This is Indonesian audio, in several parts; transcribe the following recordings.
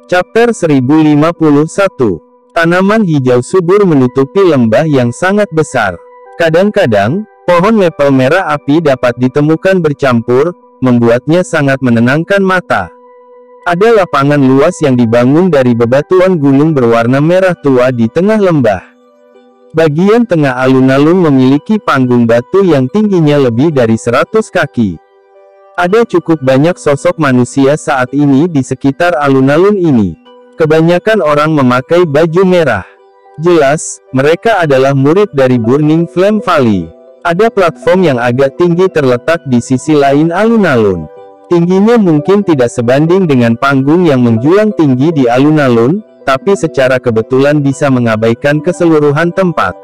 Chapter 1051. Tanaman hijau subur menutupi lembah yang sangat besar. Kadang-kadang, pohon maple merah api dapat ditemukan bercampur, membuatnya sangat menenangkan mata. Ada lapangan luas yang dibangun dari bebatuan gunung berwarna merah tua di tengah lembah. Bagian tengah alun-alun memiliki panggung batu yang tingginya lebih dari 100 kaki. Ada cukup banyak sosok manusia saat ini di sekitar alun-alun ini. Kebanyakan orang memakai baju merah. Jelas, mereka adalah murid dari Burning Flame Valley. Ada platform yang agak tinggi terletak di sisi lain alun-alun. Tingginya mungkin tidak sebanding dengan panggung yang menjulang tinggi di alun-alun, tapi secara kebetulan bisa mengabaikan keseluruhan tempat.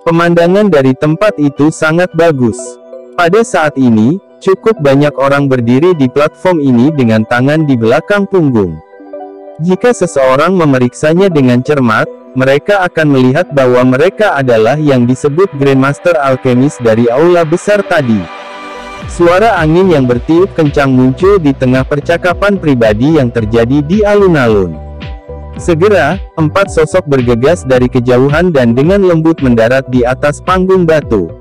Pemandangan dari tempat itu sangat bagus. Pada saat ini, cukup banyak orang berdiri di platform ini dengan tangan di belakang punggung. Jika seseorang memeriksanya dengan cermat, mereka akan melihat bahwa mereka adalah yang disebut Grandmaster Alchemist dari aula besar tadi. Suara angin yang bertiup kencang muncul di tengah percakapan pribadi yang terjadi di alun-alun. Segera, 4 sosok bergegas dari kejauhan dan dengan lembut mendarat di atas panggung batu.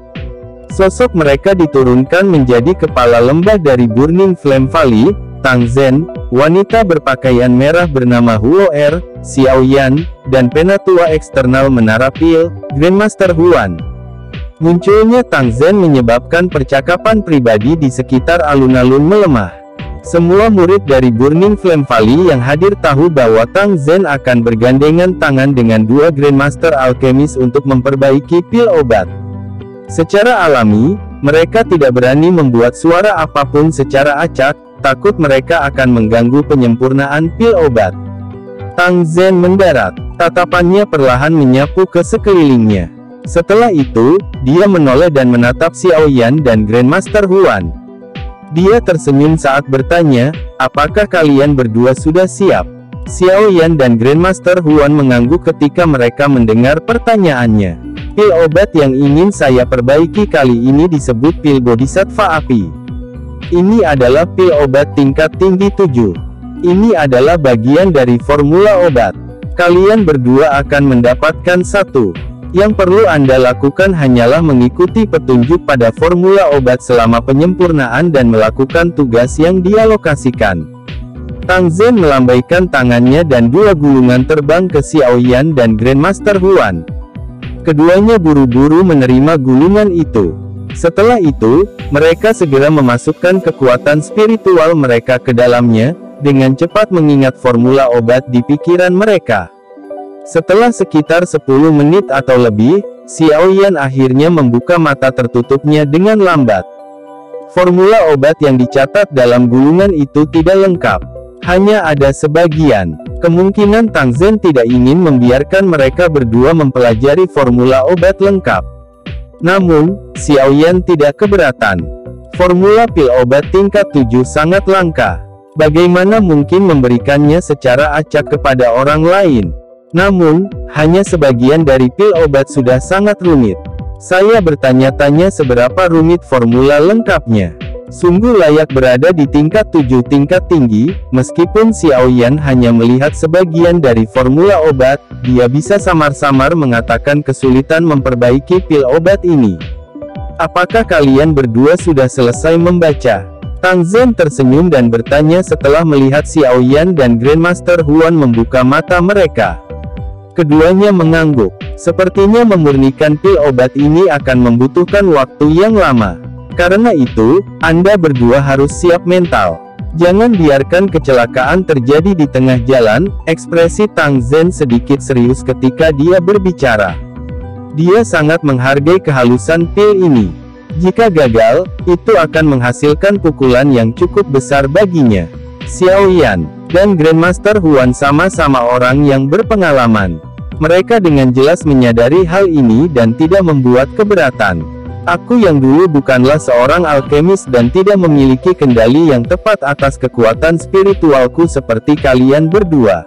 Sosok mereka diturunkan menjadi kepala lembah dari Burning Flame Valley, Tang Zhen, wanita berpakaian merah bernama Huo Er, Xiaoyan, dan penatua eksternal Menara Pil, Grandmaster Huan. Munculnya Tang Zhen menyebabkan percakapan pribadi di sekitar alun-alun melemah. Semua murid dari Burning Flame Valley yang hadir tahu bahwa Tang Zhen akan bergandengan tangan dengan 2 Grandmaster Alchemist untuk memperbaiki pil obat. Secara alami, mereka tidak berani membuat suara apapun secara acak, takut mereka akan mengganggu penyempurnaan pil obat. Tang Zhen mendarat, tatapannya perlahan menyapu ke sekelilingnya. Setelah itu, dia menoleh dan menatap Xiaoyan dan Grandmaster Huan. Dia tersenyum saat bertanya, apakah kalian berdua sudah siap? Xiaoyan dan Grandmaster Huan mengangguk ketika mereka mendengar pertanyaannya. Pil obat yang ingin saya perbaiki kali ini disebut pil Bodhisattva Api. Ini adalah pil obat tingkat tinggi 7. Ini adalah bagian dari formula obat. Kalian berdua akan mendapatkan 1. Yang perlu Anda lakukan hanyalah mengikuti petunjuk pada formula obat selama penyempurnaan dan melakukan tugas yang dialokasikan. Tang Zhen melambaikan tangannya dan 2 gulungan terbang ke Xiaoyan dan Grandmaster Huan. Keduanya buru-buru menerima gulungan itu. Setelah itu, mereka segera memasukkan kekuatan spiritual mereka ke dalamnya, dengan cepat mengingat formula obat di pikiran mereka. Setelah sekitar 10 menit atau lebih, Xiaoyan akhirnya membuka mata tertutupnya dengan lambat. Formula obat yang dicatat dalam gulungan itu tidak lengkap. Hanya ada sebagian. Kemungkinan Tang Zhen tidak ingin membiarkan mereka berdua mempelajari formula obat lengkap. Namun, Xiaoyan tidak keberatan. Formula pil obat tingkat 7 sangat langka. Bagaimana mungkin memberikannya secara acak kepada orang lain? Namun, hanya sebagian dari pil obat sudah sangat rumit. Saya bertanya-tanya seberapa rumit formula lengkapnya. Sungguh layak berada di tingkat 7 tingkat tinggi, meskipun Xiaoyan hanya melihat sebagian dari formula obat, dia bisa samar-samar mengatakan kesulitan memperbaiki pil obat ini. Apakah kalian berdua sudah selesai membaca? Tang Zhen tersenyum dan bertanya setelah melihat Xiaoyan dan Grandmaster Huan membuka mata mereka. Keduanya mengangguk. Sepertinya memurnikan pil obat ini akan membutuhkan waktu yang lama. Karena itu, Anda berdua harus siap mental. Jangan biarkan kecelakaan terjadi di tengah jalan. Ekspresi Tang Zhen sedikit serius ketika dia berbicara. Dia sangat menghargai kehalusan pil ini. Jika gagal, itu akan menghasilkan pukulan yang cukup besar baginya. Xiaoyan dan Grandmaster Huan sama-sama orang yang berpengalaman. Mereka dengan jelas menyadari hal ini dan tidak membuat keberatan. Aku yang dulu bukanlah seorang alkemis dan tidak memiliki kendali yang tepat atas kekuatan spiritualku seperti kalian berdua.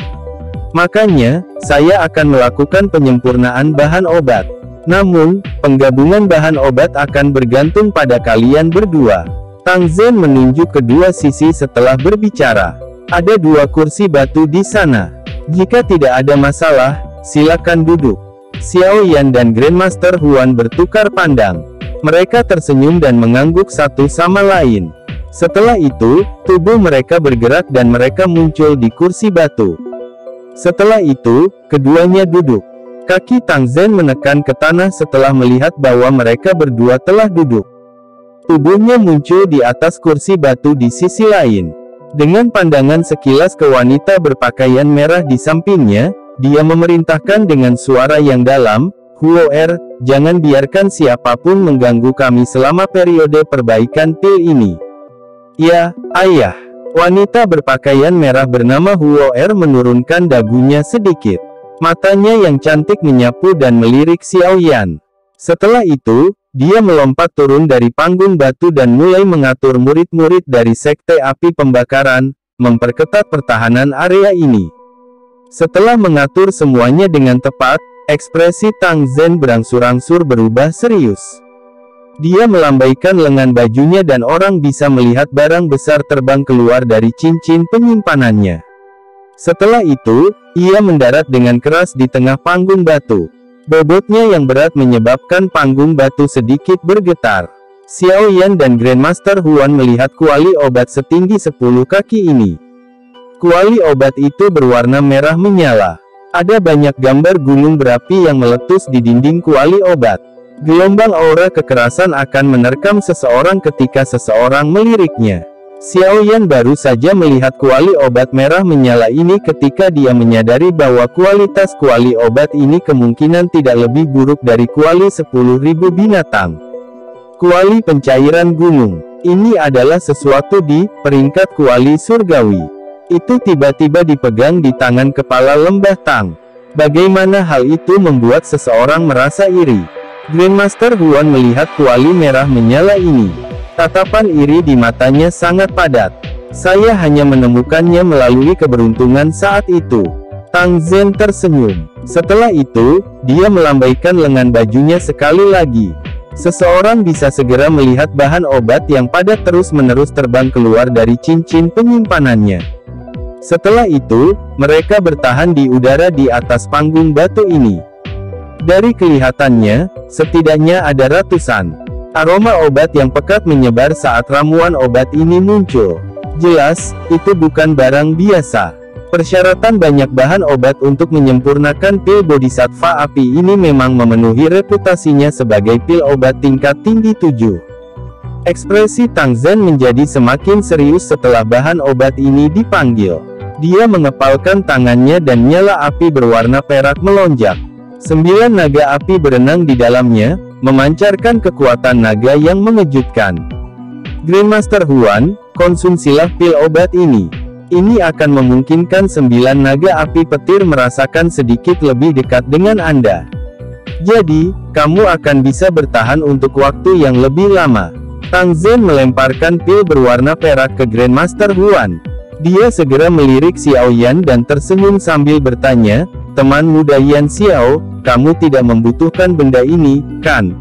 Makanya, saya akan melakukan penyempurnaan bahan obat. Namun, penggabungan bahan obat akan bergantung pada kalian berdua. Tang Zhen menunjuk kedua sisi setelah berbicara. Ada 2 kursi batu di sana. Jika tidak ada masalah, silakan duduk. Xiao Yan dan Grandmaster Huan bertukar pandang. Mereka tersenyum dan mengangguk satu sama lain. Setelah itu, tubuh mereka bergerak dan mereka muncul di kursi batu. Setelah itu, keduanya duduk. Kaki Tang Zhen menekan ke tanah setelah melihat bahwa mereka berdua telah duduk. Tubuhnya muncul di atas kursi batu di sisi lain. Dengan pandangan sekilas ke wanita berpakaian merah di sampingnya, dia memerintahkan dengan suara yang dalam, "Huo Er, jangan biarkan siapapun mengganggu kami selama periode perbaikan pil ini." "Ya, Ayah." Wanita berpakaian merah bernama Huo Er menurunkan dagunya sedikit. Matanya yang cantik menyapu dan melirik Xiao Yan. Setelah itu, dia melompat turun dari panggung batu dan mulai mengatur murid-murid dari Sekte Api Pembakaran, memperketat pertahanan area ini. Setelah mengatur semuanya dengan tepat, ekspresi Tang Zhen berangsur-angsur berubah serius. Dia melambaikan lengan bajunya dan orang bisa melihat barang besar terbang keluar dari cincin penyimpanannya. Setelah itu, ia mendarat dengan keras di tengah panggung batu. Bobotnya yang berat menyebabkan panggung batu sedikit bergetar. Xiao Yan dan Grandmaster Huan melihat kuali obat setinggi 10 kaki ini. Kuali obat itu berwarna merah menyala. Ada banyak gambar gunung berapi yang meletus di dinding kuali obat. Gelombang aura kekerasan akan menerkam seseorang ketika seseorang meliriknya. Xiao Yan baru saja melihat kuali obat merah menyala ini ketika dia menyadari bahwa kualitas kuali obat ini kemungkinan tidak lebih buruk dari kuali 10.000 binatang. Kuali pencairan gunung. Ini adalah sesuatu di peringkat kuali surgawi. Itu tiba-tiba dipegang di tangan kepala lembah Tang. Bagaimana hal itu membuat seseorang merasa iri? Grandmaster Huan melihat kuali merah menyala ini. Tatapan iri di matanya sangat padat. Saya hanya menemukannya melalui keberuntungan saat itu. Tang Zhen tersenyum. Setelah itu, dia melambaikan lengan bajunya sekali lagi. Seseorang bisa segera melihat bahan obat yang padat terus-menerus terbang keluar dari cincin penyimpanannya. Setelah itu, mereka bertahan di udara di atas panggung batu ini. Dari kelihatannya, setidaknya ada ratusan. Aroma obat yang pekat menyebar saat ramuan obat ini muncul. Jelas, itu bukan barang biasa. Persyaratan banyak bahan obat untuk menyempurnakan pil Bodhisattva api ini memang memenuhi reputasinya sebagai pil obat tingkat tinggi 7. Ekspresi Tang Zhen menjadi semakin serius setelah bahan obat ini dipanggil. Dia mengepalkan tangannya dan nyala api berwarna perak melonjak. 9 naga api berenang di dalamnya, memancarkan kekuatan naga yang mengejutkan. Grandmaster Huan, konsumsilah pil obat ini. Ini akan memungkinkan 9 naga api petir merasakan sedikit lebih dekat dengan Anda. Jadi, kamu akan bisa bertahan untuk waktu yang lebih lama. Tang Zhen melemparkan pil berwarna perak ke Grandmaster Huan. Dia segera melirik Xiao Yan dan tersenyum sambil bertanya, "Teman muda Yan Xiao, kamu tidak membutuhkan benda ini, kan?"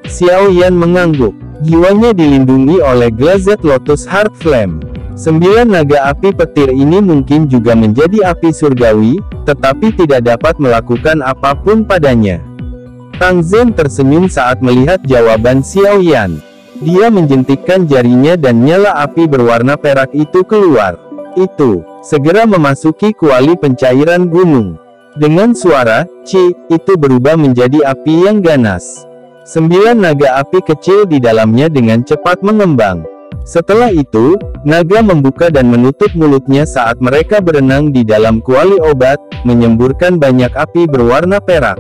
Xiao Yan mengangguk. Jiwanya dilindungi oleh Glazed Lotus Heart Flame. 9 naga api petir ini mungkin juga menjadi api surgawi, tetapi tidak dapat melakukan apapun padanya. Tang Zhen tersenyum saat melihat jawaban Xiao Yan. Dia menjentikkan jarinya dan nyala api berwarna perak itu keluar. Itu segera memasuki kuali pencairan gunung. Dengan suara "ci", itu berubah menjadi api yang ganas. 9 naga api kecil di dalamnya dengan cepat mengembang. Setelah itu, naga membuka dan menutup mulutnya saat mereka berenang di dalam kuali obat, menyemburkan banyak api berwarna perak.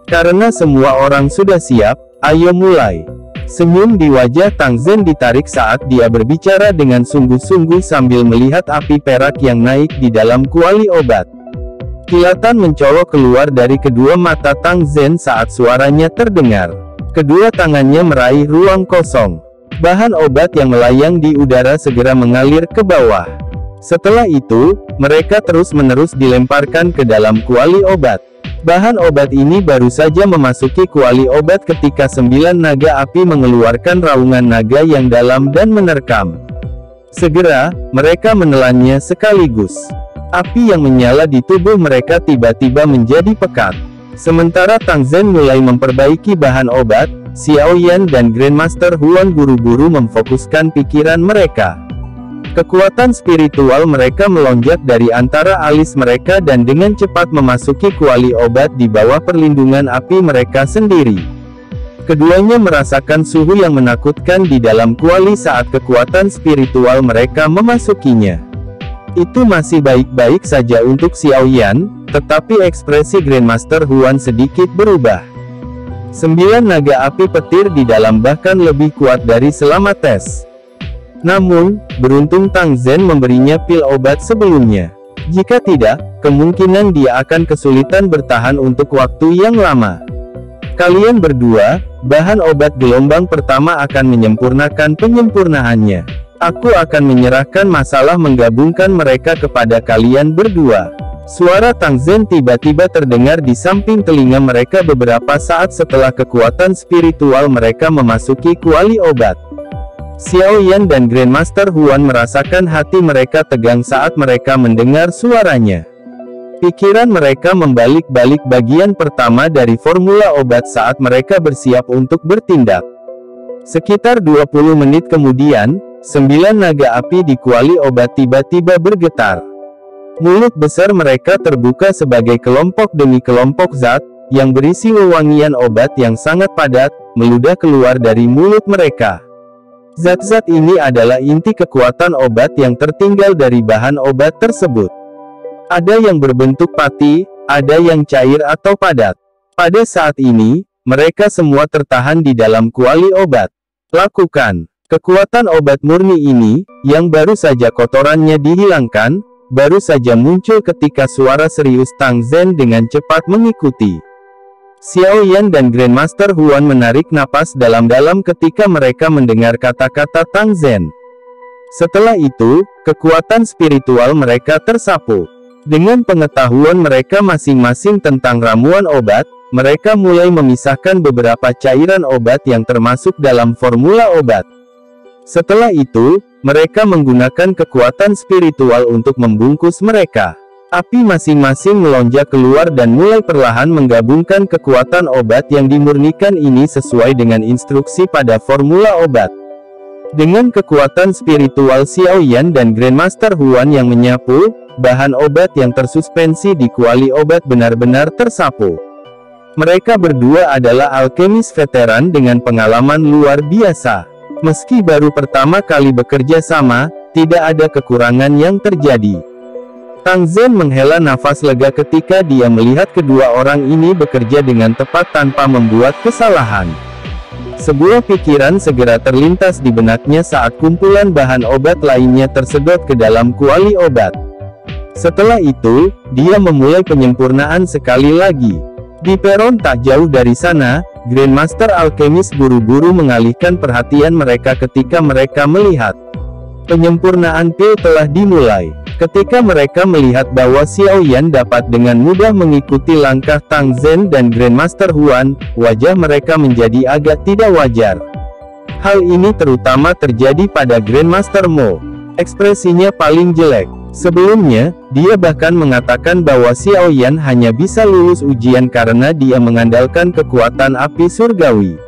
Karena semua orang sudah siap, ayo mulai. Senyum di wajah Tang Zhen ditarik saat dia berbicara dengan sungguh-sungguh sambil melihat api perak yang naik di dalam kuali obat. Kilatan mencolok keluar dari kedua mata Tang Zhen saat suaranya terdengar. Kedua tangannya meraih ruang kosong. Bahan obat yang melayang di udara segera mengalir ke bawah. Setelah itu, mereka terus-menerus dilemparkan ke dalam kuali obat. Bahan obat ini baru saja memasuki kuali obat ketika 9 naga api mengeluarkan raungan naga yang dalam dan menerkam. Segera, mereka menelannya sekaligus. Api yang menyala di tubuh mereka tiba-tiba menjadi pekat. Sementara Tang Zhen mulai memperbaiki bahan obat, Xiao Yan dan Grandmaster Huan buru-buru memfokuskan pikiran mereka. Kekuatan spiritual mereka melonjak dari antara alis mereka dan dengan cepat memasuki kuali obat di bawah perlindungan api mereka sendiri. Keduanya merasakan suhu yang menakutkan di dalam kuali saat kekuatan spiritual mereka memasukinya. Itu masih baik-baik saja untuk Xiao Yan, tetapi ekspresi Grandmaster Huan sedikit berubah. 9 naga api petir di dalam bahkan lebih kuat dari selama tes. Namun, beruntung Tang Zhen memberinya pil obat sebelumnya. Jika tidak, kemungkinan dia akan kesulitan bertahan untuk waktu yang lama. Kalian berdua, bahan obat gelombang pertama akan menyempurnakan penyempurnaannya. Aku akan menyerahkan masalah menggabungkan mereka kepada kalian berdua. Suara Tang Zhen tiba-tiba terdengar di samping telinga mereka beberapa saat setelah kekuatan spiritual mereka memasuki kuali obat. Xiao Yan dan Grandmaster Huan merasakan hati mereka tegang saat mereka mendengar suaranya. Pikiran mereka membalik-balik bagian pertama dari formula obat saat mereka bersiap untuk bertindak. Sekitar 20 menit kemudian, 9 naga api di kuali obat tiba-tiba bergetar. Mulut besar mereka terbuka sebagai kelompok demi kelompok zat, yang berisi wewangian obat yang sangat padat, meludah keluar dari mulut mereka. Zat-zat ini adalah inti kekuatan obat yang tertinggal dari bahan obat tersebut. Ada yang berbentuk pati, ada yang cair atau padat. Pada saat ini, mereka semua tertahan di dalam kuali obat. Lakukan. Kekuatan obat murni ini, yang baru saja kotorannya dihilangkan, baru saja muncul ketika suara serius Tang Zhen dengan cepat mengikuti. Xiao Yan dan Grandmaster Huan menarik napas dalam-dalam ketika mereka mendengar kata-kata Tang Zhen. Setelah itu, kekuatan spiritual mereka tersapu. Dengan pengetahuan mereka masing-masing tentang ramuan obat, mereka mulai memisahkan beberapa cairan obat yang termasuk dalam formula obat. Setelah itu, mereka menggunakan kekuatan spiritual untuk membungkus mereka. Api masing-masing melonjak keluar dan mulai perlahan menggabungkan kekuatan obat yang dimurnikan ini sesuai dengan instruksi pada formula obat. Dengan kekuatan spiritual Xiao Yan dan Grandmaster Huan yang menyapu, bahan obat yang tersuspensi di kuali obat benar-benar tersapu. Mereka berdua adalah alkemis veteran dengan pengalaman luar biasa. Meski baru pertama kali bekerja sama, tidak ada kekurangan yang terjadi. Tang Zhen menghela nafas lega ketika dia melihat kedua orang ini bekerja dengan tepat tanpa membuat kesalahan. Sebuah pikiran segera terlintas di benaknya saat kumpulan bahan obat lainnya tersedot ke dalam kuali obat. Setelah itu, dia memulai penyempurnaan sekali lagi. Di peron tak jauh dari sana, Grandmaster Alkemis buru-buru mengalihkan perhatian mereka ketika mereka melihat penyempurnaan pil telah dimulai. Ketika mereka melihat bahwa Xiao Yan dapat dengan mudah mengikuti langkah Tang Zhen dan Grandmaster Huan, wajah mereka menjadi agak tidak wajar. Hal ini terutama terjadi pada Grandmaster Mo. Ekspresinya paling jelek. Sebelumnya, dia bahkan mengatakan bahwa Xiao Yan hanya bisa lulus ujian karena dia mengandalkan kekuatan api surgawi.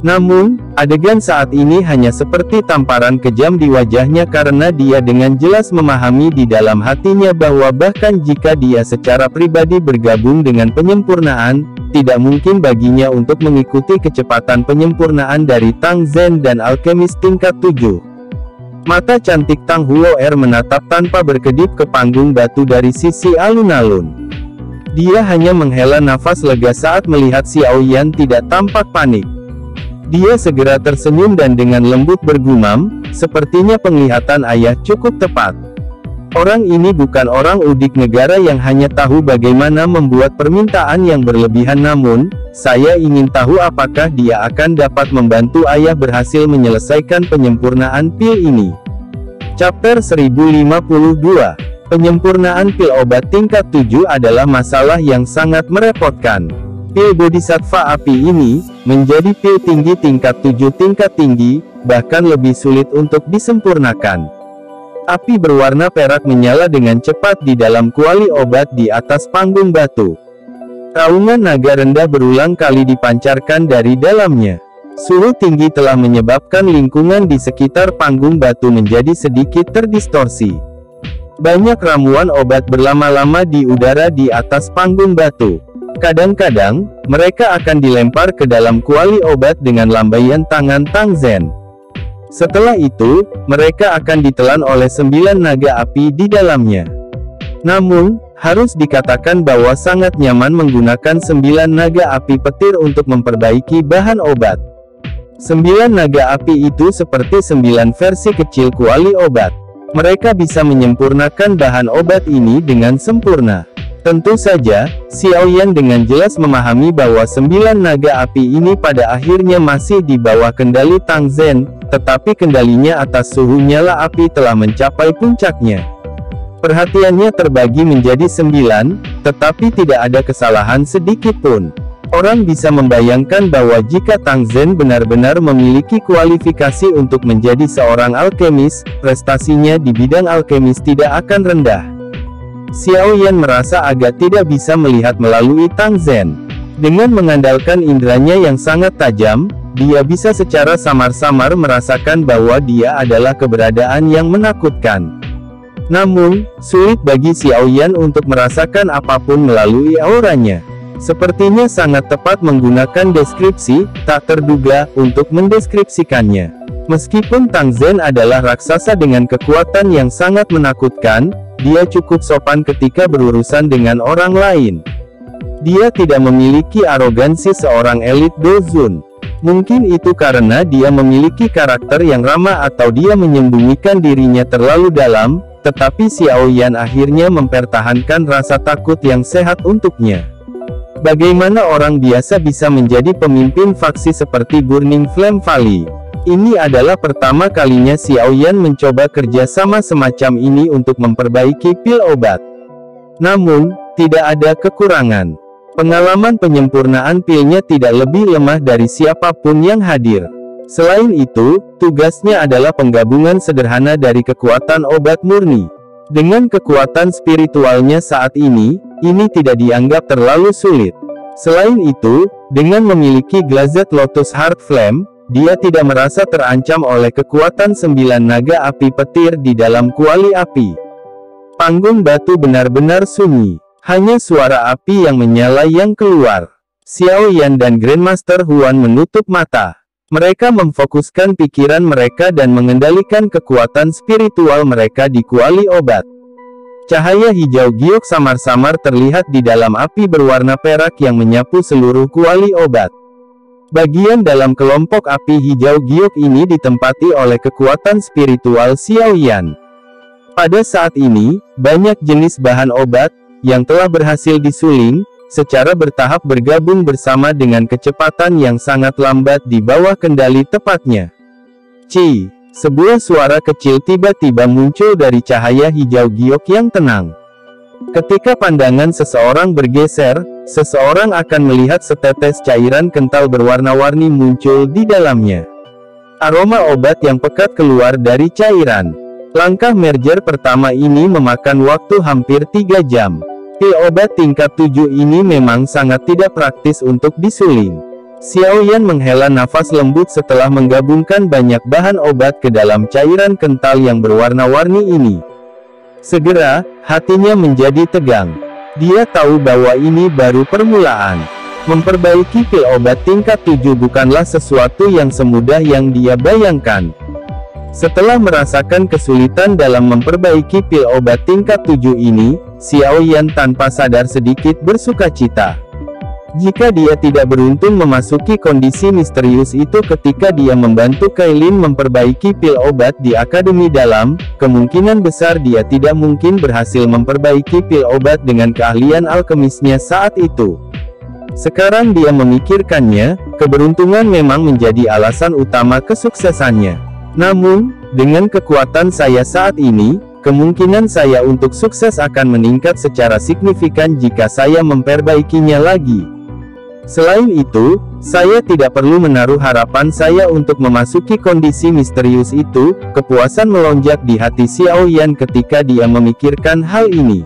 Namun, adegan saat ini hanya seperti tamparan kejam di wajahnya karena dia dengan jelas memahami di dalam hatinya bahwa bahkan jika dia secara pribadi bergabung dengan penyempurnaan, tidak mungkin baginya untuk mengikuti kecepatan penyempurnaan dari Tang Zhen dan alkemis tingkat 7. Mata cantik Tang Huo'er menatap tanpa berkedip ke panggung batu dari sisi alun-alun. Dia hanya menghela nafas lega saat melihat Xiao Yan tidak tampak panik. Dia segera tersenyum dan dengan lembut bergumam, sepertinya penglihatan ayah cukup tepat. Orang ini bukan orang udik negara yang hanya tahu bagaimana membuat permintaan yang berlebihan, namun, saya ingin tahu apakah dia akan dapat membantu ayah berhasil menyelesaikan penyempurnaan pil ini. Chapter 1052. Penyempurnaan pil obat tingkat 7 adalah masalah yang sangat merepotkan. Pil Bodhisattva api ini, menjadi pil tinggi tingkat 7 tingkat tinggi, bahkan lebih sulit untuk disempurnakan. Api berwarna perak menyala dengan cepat di dalam kuali obat di atas panggung batu. Raungan naga rendah berulang kali dipancarkan dari dalamnya. Suhu tinggi telah menyebabkan lingkungan di sekitar panggung batu menjadi sedikit terdistorsi. Banyak ramuan obat berlama-lama di udara di atas panggung batu. Kadang-kadang, mereka akan dilempar ke dalam kuali obat dengan lambaian tangan Tang Zhen. Setelah itu, mereka akan ditelan oleh 9 naga api di dalamnya. Namun, harus dikatakan bahwa sangat nyaman menggunakan 9 naga api petir untuk memperbaiki bahan obat. 9 naga api itu seperti 9 versi kecil kuali obat. Mereka bisa menyempurnakan bahan obat ini dengan sempurna. Tentu saja, Xiaoyan dengan jelas memahami bahwa 9 naga api ini pada akhirnya masih di bawah kendali Tang Zhen, tetapi kendalinya atas suhu nyala api telah mencapai puncaknya. Perhatiannya terbagi menjadi 9, tetapi tidak ada kesalahan sedikit pun. Orang bisa membayangkan bahwa jika Tang Zhen benar-benar memiliki kualifikasi untuk menjadi seorang alkemis, prestasinya di bidang alkemis tidak akan rendah. Xiaoyan merasa agak tidak bisa melihat melalui Tang Zhen. Dengan mengandalkan indranya yang sangat tajam, dia bisa secara samar-samar merasakan bahwa dia adalah keberadaan yang menakutkan. Namun, sulit bagi Xiaoyan untuk merasakan apapun melalui auranya. Sepertinya sangat tepat menggunakan deskripsi, tak terduga, untuk mendeskripsikannya. Meskipun Tang Zhen adalah raksasa dengan kekuatan yang sangat menakutkan, dia cukup sopan ketika berurusan dengan orang lain. Dia tidak memiliki arogansi seorang elit dozun. Mungkin itu karena dia memiliki karakter yang ramah atau dia menyembunyikan dirinya terlalu dalam, tetapi Xiaoyan akhirnya mempertahankan rasa takut yang sehat untuknya. Bagaimana orang biasa bisa menjadi pemimpin faksi seperti Burning Flame Valley? Ini adalah pertama kalinya Xiaoyan mencoba kerjasama semacam ini untuk memperbaiki pil obat. Namun, tidak ada kekurangan. Pengalaman penyempurnaan pilnya tidak lebih lemah dari siapapun yang hadir. Selain itu, tugasnya adalah penggabungan sederhana dari kekuatan obat murni. Dengan kekuatan spiritualnya saat ini tidak dianggap terlalu sulit. Selain itu, dengan memiliki Glazed Lotus Heart Flame, dia tidak merasa terancam oleh kekuatan 9 naga api petir di dalam kuali api. Panggung batu benar-benar sunyi. Hanya suara api yang menyala yang keluar. Xiaoyan dan Grandmaster Huan menutup mata. Mereka memfokuskan pikiran mereka dan mengendalikan kekuatan spiritual mereka di kuali obat. Cahaya hijau giok samar-samar terlihat di dalam api berwarna perak yang menyapu seluruh kuali obat. Bagian dalam kelompok api hijau giok ini ditempati oleh kekuatan spiritual Xiaoyan. Pada saat ini, banyak jenis bahan obat yang telah berhasil disuling secara bertahap bergabung bersama dengan kecepatan yang sangat lambat di bawah kendali tepatnya. Sebuah suara kecil tiba-tiba muncul dari cahaya hijau giok yang tenang. Ketika pandangan seseorang bergeser, seseorang akan melihat setetes cairan kental berwarna-warni muncul di dalamnya. Aroma obat yang pekat keluar dari cairan. Langkah merger pertama ini memakan waktu hampir 3 jam. Pil obat tingkat 7 ini memang sangat tidak praktis untuk disuling. Xiaoyan menghela nafas lembut setelah menggabungkan banyak bahan obat ke dalam cairan kental yang berwarna-warni ini. Segera, hatinya menjadi tegang. Dia tahu bahwa ini baru permulaan. Memperbaiki pil obat tingkat 7 bukanlah sesuatu yang semudah yang dia bayangkan. Setelah merasakan kesulitan dalam memperbaiki pil obat tingkat 7 ini, Xiaoyan tanpa sadar sedikit bersukacita. Jika dia tidak beruntung memasuki kondisi misterius itu ketika dia membantu Kailin memperbaiki pil obat di Akademi Dalam, kemungkinan besar dia tidak mungkin berhasil memperbaiki pil obat dengan keahlian alkemisnya saat itu. Sekarang dia memikirkannya, keberuntungan memang menjadi alasan utama kesuksesannya. Namun, dengan kekuatan saya saat ini, kemungkinan saya untuk sukses akan meningkat secara signifikan jika saya memperbaikinya lagi. Selain itu, saya tidak perlu menaruh harapan saya untuk memasuki kondisi misterius itu. Kepuasan melonjak di hati Xiao Yan ketika dia memikirkan hal ini.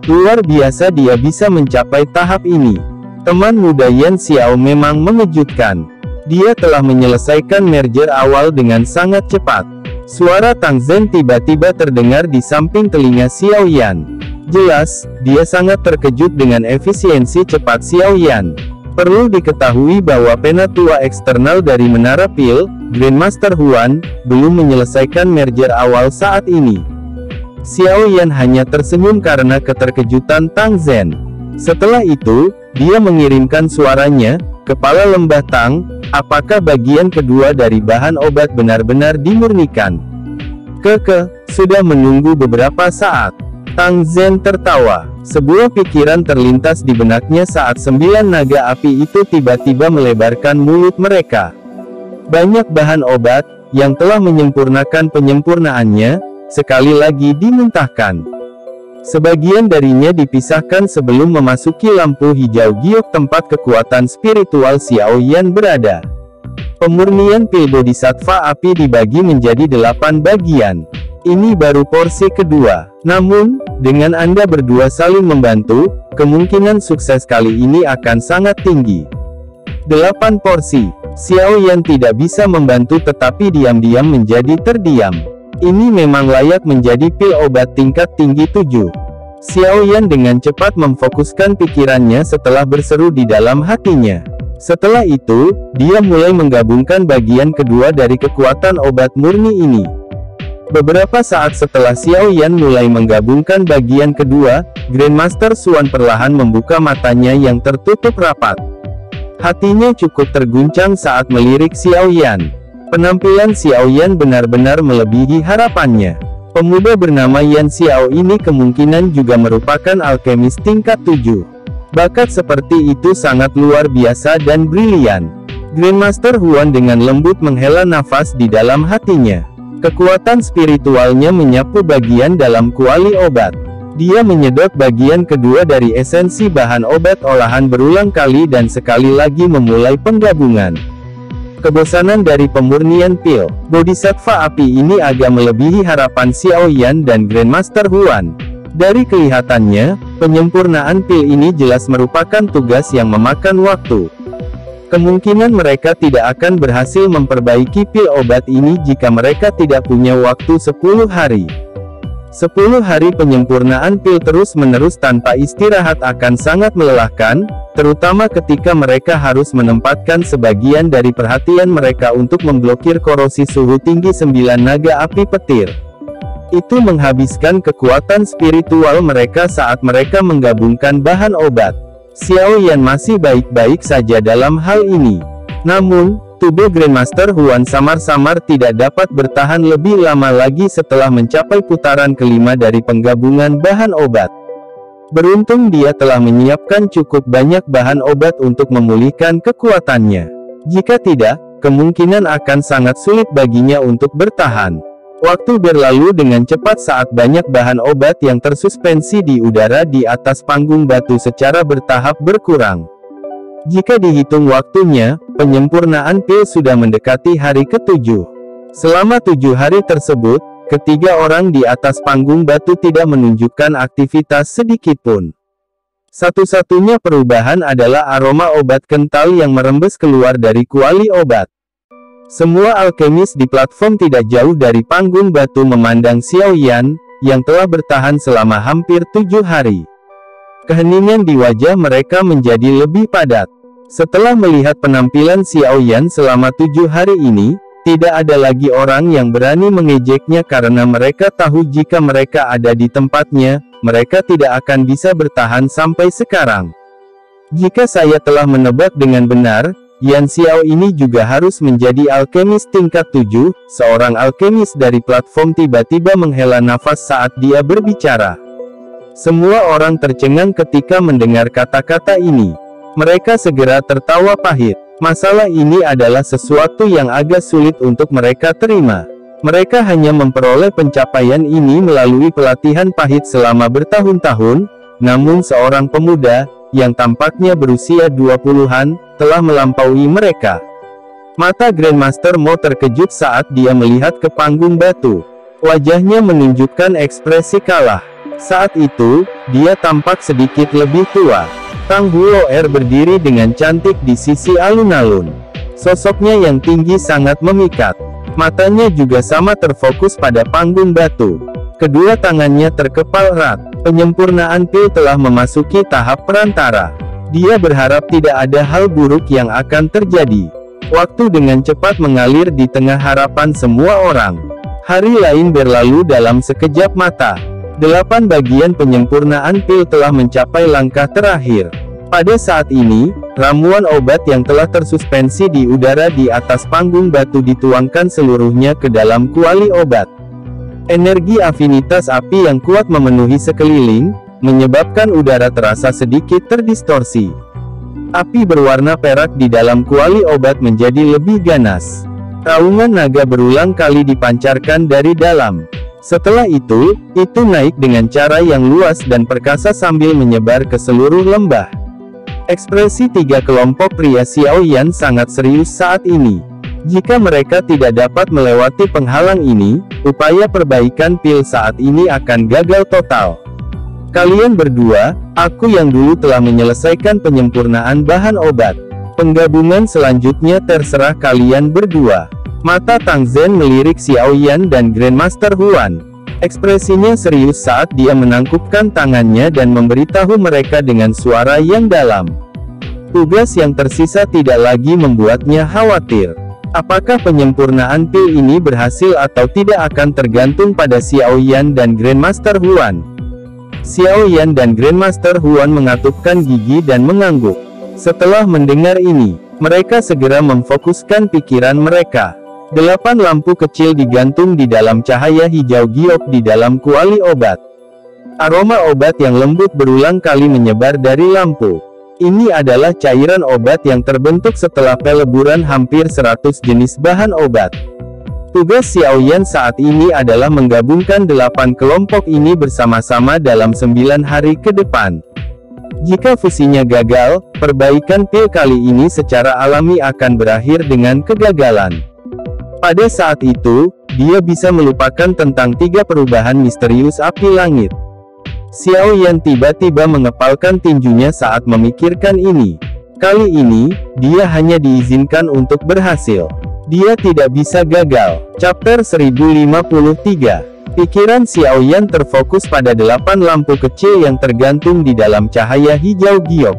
Luar biasa dia bisa mencapai tahap ini. Teman muda Yan Xiao memang mengejutkan. Dia telah menyelesaikan merger awal dengan sangat cepat. Suara Tang Zhen tiba-tiba terdengar di samping telinga Xiao Yan. Jelas, dia sangat terkejut dengan efisiensi cepat Xiao Yan. Perlu diketahui bahwa penatua eksternal dari Menara Pil, Grandmaster Huan, belum menyelesaikan merger awal saat ini. Xiao Yan hanya tersenyum karena keterkejutan Tang Zhen. Setelah itu, dia mengirimkan suaranya, "Kepala Lembah Tang, apakah bagian kedua dari bahan obat benar-benar dimurnikan?" Sudah menunggu beberapa saat. Tang Zhen tertawa. Sebuah pikiran terlintas di benaknya saat 9 naga api itu tiba-tiba melebarkan mulut mereka. Banyak bahan obat, yang telah menyempurnakan penyempurnaannya, sekali lagi dimuntahkan. Sebagian darinya dipisahkan sebelum memasuki lampu hijau giok tempat kekuatan spiritual Xiao Yan berada. Pemurnian pil bodhisattva api dibagi menjadi 8 bagian. Ini baru porsi kedua. Namun, dengan Anda berdua saling membantu, kemungkinan sukses kali ini akan sangat tinggi. 8 porsi. Xiao Yan tidak bisa membantu tetapi diam-diam menjadi terdiam. Ini memang layak menjadi pil obat tingkat tinggi 7. Xiao Yan dengan cepat memfokuskan pikirannya setelah berseru di dalam hatinya. Setelah itu, dia mulai menggabungkan bagian kedua dari kekuatan obat murni ini. Beberapa saat setelah Xiao Yan mulai menggabungkan bagian kedua, Grandmaster Xuan perlahan membuka matanya yang tertutup rapat. Hatinya cukup terguncang saat melirik Xiao Yan. Penampilan Xiao Yan benar-benar melebihi harapannya. Pemuda bernama Yan Xiao ini kemungkinan juga merupakan alkemis tingkat 7. Bakat seperti itu sangat luar biasa dan brilian. Grandmaster Huan dengan lembut menghela nafas di dalam hatinya. Kekuatan spiritualnya menyapu bagian dalam kuali obat. Dia menyedot bagian kedua dari esensi bahan obat olahan berulang kali dan sekali lagi memulai penggabungan. Kebosanan dari pemurnian pil bodhisattva api ini agak melebihi harapan Xiao Yan dan Grandmaster Huan. Dari kelihatannya, penyempurnaan pil ini jelas merupakan tugas yang memakan waktu. Kemungkinan mereka tidak akan berhasil memperbaiki pil obat ini jika mereka tidak punya waktu 10 hari. 10 hari penyempurnaan pil terus-menerus tanpa istirahat akan sangat melelahkan, terutama ketika mereka harus menempatkan sebagian dari perhatian mereka untuk memblokir korosi suhu tinggi 9 naga api petir. Itu menghabiskan kekuatan spiritual mereka saat mereka menggabungkan bahan obat. Xiao Yan masih baik-baik saja dalam hal ini. Namun, tubuh Grandmaster Huan samar-samar tidak dapat bertahan lebih lama lagi setelah mencapai putaran kelima dari penggabungan bahan obat. Beruntung dia telah menyiapkan cukup banyak bahan obat untuk memulihkan kekuatannya. Jika tidak, kemungkinan akan sangat sulit baginya untuk bertahan. Waktu berlalu dengan cepat saat banyak bahan obat yang tersuspensi di udara di atas panggung batu secara bertahap berkurang. Jika dihitung waktunya, penyempurnaan pil sudah mendekati hari ke-7. Selama 7 hari tersebut, ketiga orang di atas panggung batu tidak menunjukkan aktivitas sedikitpun. Satu-satunya perubahan adalah aroma obat kental yang merembes keluar dari kuali obat. Semua alkemis di platform tidak jauh dari panggung batu memandang Xiao Yan, yang telah bertahan selama hampir 7 hari. Keheningan di wajah mereka menjadi lebih padat. Setelah melihat penampilan Xiao Yan selama 7 hari ini, tidak ada lagi orang yang berani mengejeknya karena mereka tahu jika mereka ada di tempatnya, mereka tidak akan bisa bertahan sampai sekarang. Jika saya telah menebak dengan benar, Yan Xiao ini juga harus menjadi alkemis tingkat 7, seorang alkemis dari platform tiba-tiba menghela nafas saat dia berbicara. Semua orang tercengang ketika mendengar kata-kata ini. Mereka segera tertawa pahit. Masalah ini adalah sesuatu yang agak sulit untuk mereka terima. Mereka hanya memperoleh pencapaian ini melalui pelatihan pahit selama bertahun-tahun, namun seorang pemuda, yang tampaknya berusia 20-an, telah melampaui mereka. Mata Grandmaster Mo terkejut saat dia melihat ke panggung batu. Wajahnya menunjukkan ekspresi kalah. Saat itu, dia tampak sedikit lebih tua. Tang Huo'er berdiri dengan cantik di sisi alun-alun. Sosoknya yang tinggi sangat memikat. Matanya juga sama terfokus pada panggung batu. Kedua tangannya terkepal erat. Penyempurnaan pil telah memasuki tahap perantara. Dia berharap tidak ada hal buruk yang akan terjadi. Waktu dengan cepat mengalir di tengah harapan semua orang. Hari lain berlalu dalam sekejap mata. 8 bagian penyempurnaan pil telah mencapai langkah terakhir. Pada saat ini, ramuan obat yang telah tersuspensi di udara di atas panggung batu dituangkan seluruhnya ke dalam kuali obat. Energi afinitas api yang kuat memenuhi sekeliling, menyebabkan udara terasa sedikit terdistorsi. Api berwarna perak di dalam kuali obat menjadi lebih ganas. Raungan naga berulang kali dipancarkan dari dalam. Setelah itu naik dengan cara yang luas dan perkasa sambil menyebar ke seluruh lembah. Ekspresi 3 kelompok pria Xiaoyan sangat serius saat ini. Jika mereka tidak dapat melewati penghalang ini, upaya perbaikan pil saat ini akan gagal total. Kalian berdua, aku yang dulu telah menyelesaikan penyempurnaan bahan obat. Penggabungan selanjutnya terserah kalian berdua. Mata Tang Zhen melirik Xiaoyan dan Grandmaster Huan. Ekspresinya serius saat dia menangkupkan tangannya dan memberitahu mereka dengan suara yang dalam. Tugas yang tersisa tidak lagi membuatnya khawatir. Apakah penyempurnaan pil ini berhasil atau tidak akan tergantung pada Xiaoyan dan Grandmaster Huan. Xiaoyan dan Grandmaster Huan mengatupkan gigi dan mengangguk. Setelah mendengar ini, mereka segera memfokuskan pikiran mereka. 8 lampu kecil digantung di dalam cahaya hijau giok di dalam kuali obat. Aroma obat yang lembut berulang kali menyebar dari lampu. Ini adalah cairan obat yang terbentuk setelah peleburan hampir 100 jenis bahan obat. Tugas Xiaoyan saat ini adalah menggabungkan 8 kelompok ini bersama-sama dalam 9 hari ke depan. Jika fusinya gagal, perbaikan pil kali ini secara alami akan berakhir dengan kegagalan. Pada saat itu, dia bisa melupakan tentang 3 perubahan misterius api langit. Xiaoyan tiba-tiba mengepalkan tinjunya saat memikirkan ini. Kali ini, dia hanya diizinkan untuk berhasil. Dia tidak bisa gagal. Chapter 1053. Pikiran Xiaoyan terfokus pada 8 lampu kecil yang tergantung di dalam cahaya hijau giok.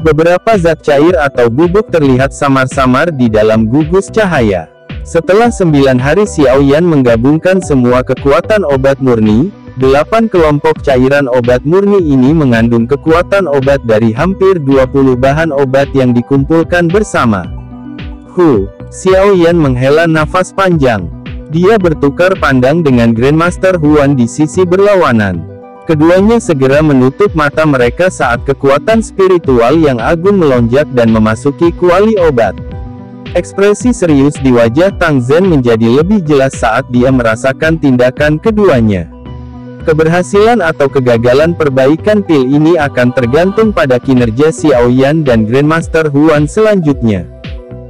Beberapa zat cair atau bubuk terlihat samar-samar di dalam gugus cahaya. Setelah 9 hari Xiaoyan menggabungkan semua kekuatan obat murni, 8 kelompok cairan obat murni ini mengandung kekuatan obat dari hampir 20 bahan obat yang dikumpulkan bersama. Xiaoyan menghela nafas panjang. Dia bertukar pandang dengan Grandmaster Huan di sisi berlawanan. Keduanya segera menutup mata mereka saat kekuatan spiritual yang agung melonjak dan memasuki kuali obat. Ekspresi serius di wajah Tang Zhen menjadi lebih jelas saat dia merasakan tindakan keduanya. Keberhasilan atau kegagalan perbaikan pil ini akan tergantung pada kinerja Xiaoyan dan Grandmaster Huan selanjutnya.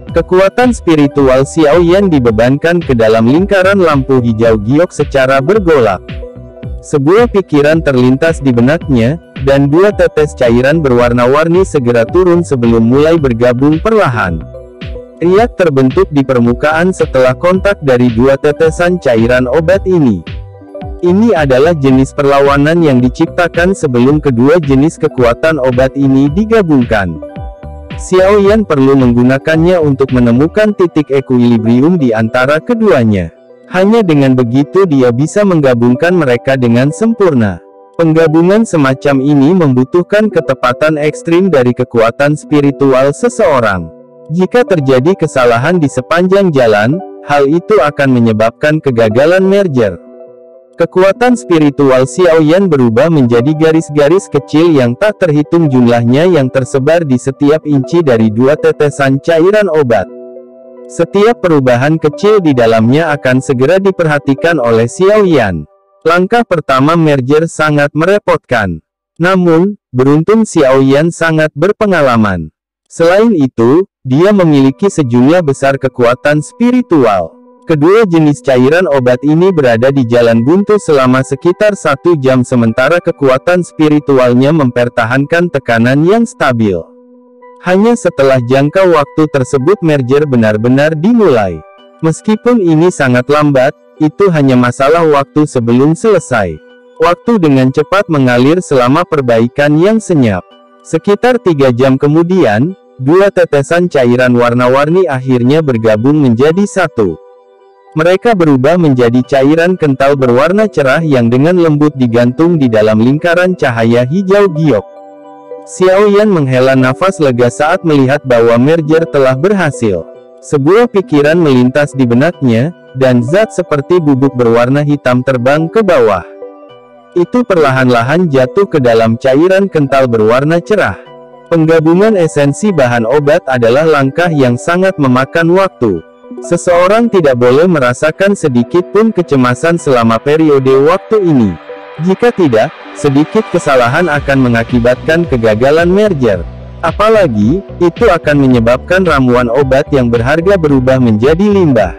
Kekuatan spiritual Xiaoyan dibebankan ke dalam lingkaran lampu hijau giok secara bergolak. Sebuah pikiran terlintas di benaknya, dan 2 tetes cairan berwarna-warni segera turun sebelum mulai bergabung perlahan. Riak terbentuk di permukaan setelah kontak dari 2 tetesan cairan obat ini. Ini adalah jenis perlawanan yang diciptakan sebelum kedua jenis kekuatan obat ini digabungkan. Xiaoyan perlu menggunakannya untuk menemukan titik equilibrium di antara keduanya. Hanya dengan begitu dia bisa menggabungkan mereka dengan sempurna. Penggabungan semacam ini membutuhkan ketepatan ekstrim dari kekuatan spiritual seseorang. Jika terjadi kesalahan di sepanjang jalan, hal itu akan menyebabkan kegagalan merger. Kekuatan spiritual Xiaoyan berubah menjadi garis-garis kecil yang tak terhitung jumlahnya yang tersebar di setiap inci dari 2 tetesan cairan obat. Setiap perubahan kecil di dalamnya akan segera diperhatikan oleh Xiaoyan. Langkah pertama merger sangat merepotkan. Namun, beruntung Xiao Yan sangat berpengalaman. Selain itu, dia memiliki sejumlah besar kekuatan spiritual. Kedua jenis cairan obat ini berada di jalan buntu selama sekitar 1 jam sementara kekuatan spiritualnya mempertahankan tekanan yang stabil. Hanya setelah jangka waktu tersebut merger benar-benar dimulai. Meskipun ini sangat lambat, itu hanya masalah waktu sebelum selesai. Waktu dengan cepat mengalir selama perbaikan yang senyap. Sekitar 3 jam kemudian, 2 tetesan cairan warna-warni akhirnya bergabung menjadi satu. Mereka berubah menjadi cairan kental berwarna cerah yang dengan lembut digantung di dalam lingkaran cahaya hijau giok. Xiao Yan menghela nafas lega saat melihat bahwa merger telah berhasil. Sebuah pikiran melintas di benaknya, dan zat seperti bubuk berwarna hitam terbang ke bawah. Itu perlahan-lahan jatuh ke dalam cairan kental berwarna cerah. Penggabungan esensi bahan obat adalah langkah yang sangat memakan waktu. Seseorang tidak boleh merasakan sedikit pun kecemasan selama periode waktu ini. Jika tidak, sedikit kesalahan akan mengakibatkan kegagalan merger. Apalagi, itu akan menyebabkan ramuan obat yang berharga berubah menjadi limbah.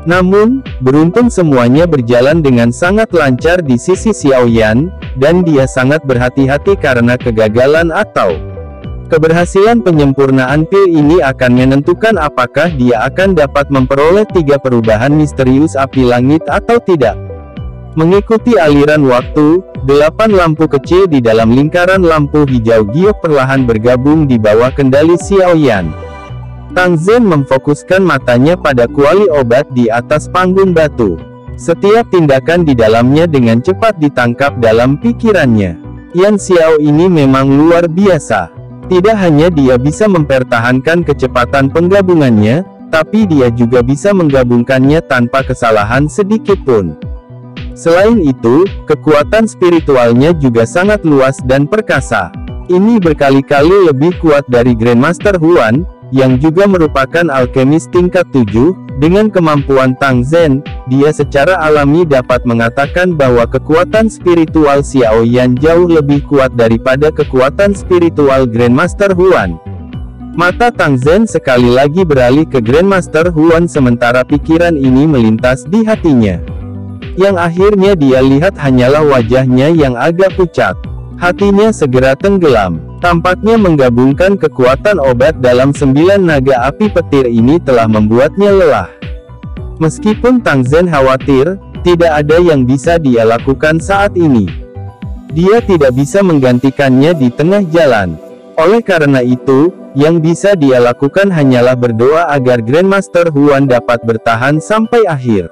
Namun, beruntung semuanya berjalan dengan sangat lancar di sisi Xiao Yan, dan dia sangat berhati-hati karena kegagalan atau keberhasilan penyempurnaan pil ini akan menentukan apakah dia akan dapat memperoleh 3 perubahan misterius api langit atau tidak. Mengikuti aliran waktu, 8 lampu kecil di dalam lingkaran lampu hijau giok perlahan bergabung di bawah kendali Xiao Yan. Tang Zhen memfokuskan matanya pada kuali obat di atas panggung batu. Setiap tindakan di dalamnya dengan cepat ditangkap dalam pikirannya. Yan Xiao ini memang luar biasa. Tidak hanya dia bisa mempertahankan kecepatan penggabungannya, tapi dia juga bisa menggabungkannya tanpa kesalahan sedikit pun. Selain itu, kekuatan spiritualnya juga sangat luas dan perkasa. Ini berkali-kali lebih kuat dari Grandmaster Huan, yang juga merupakan alkemis tingkat 7, dengan kemampuan Tang Zhen, dia secara alami dapat mengatakan bahwa kekuatan spiritual Xiao Yan jauh lebih kuat daripada kekuatan spiritual Grandmaster Huan. Mata Tang Zhen sekali lagi beralih ke Grandmaster Huan sementara pikiran ini melintas di hatinya. Yang akhirnya dia lihat hanyalah wajahnya yang agak pucat. Hatinya segera tenggelam. Tampaknya menggabungkan kekuatan obat dalam 9 naga api petir ini telah membuatnya lelah. Meskipun Tang Zhen khawatir, tidak ada yang bisa dia lakukan saat ini. Dia tidak bisa menggantikannya di tengah jalan. Oleh karena itu, yang bisa dia lakukan hanyalah berdoa agar Grandmaster Huan dapat bertahan sampai akhir.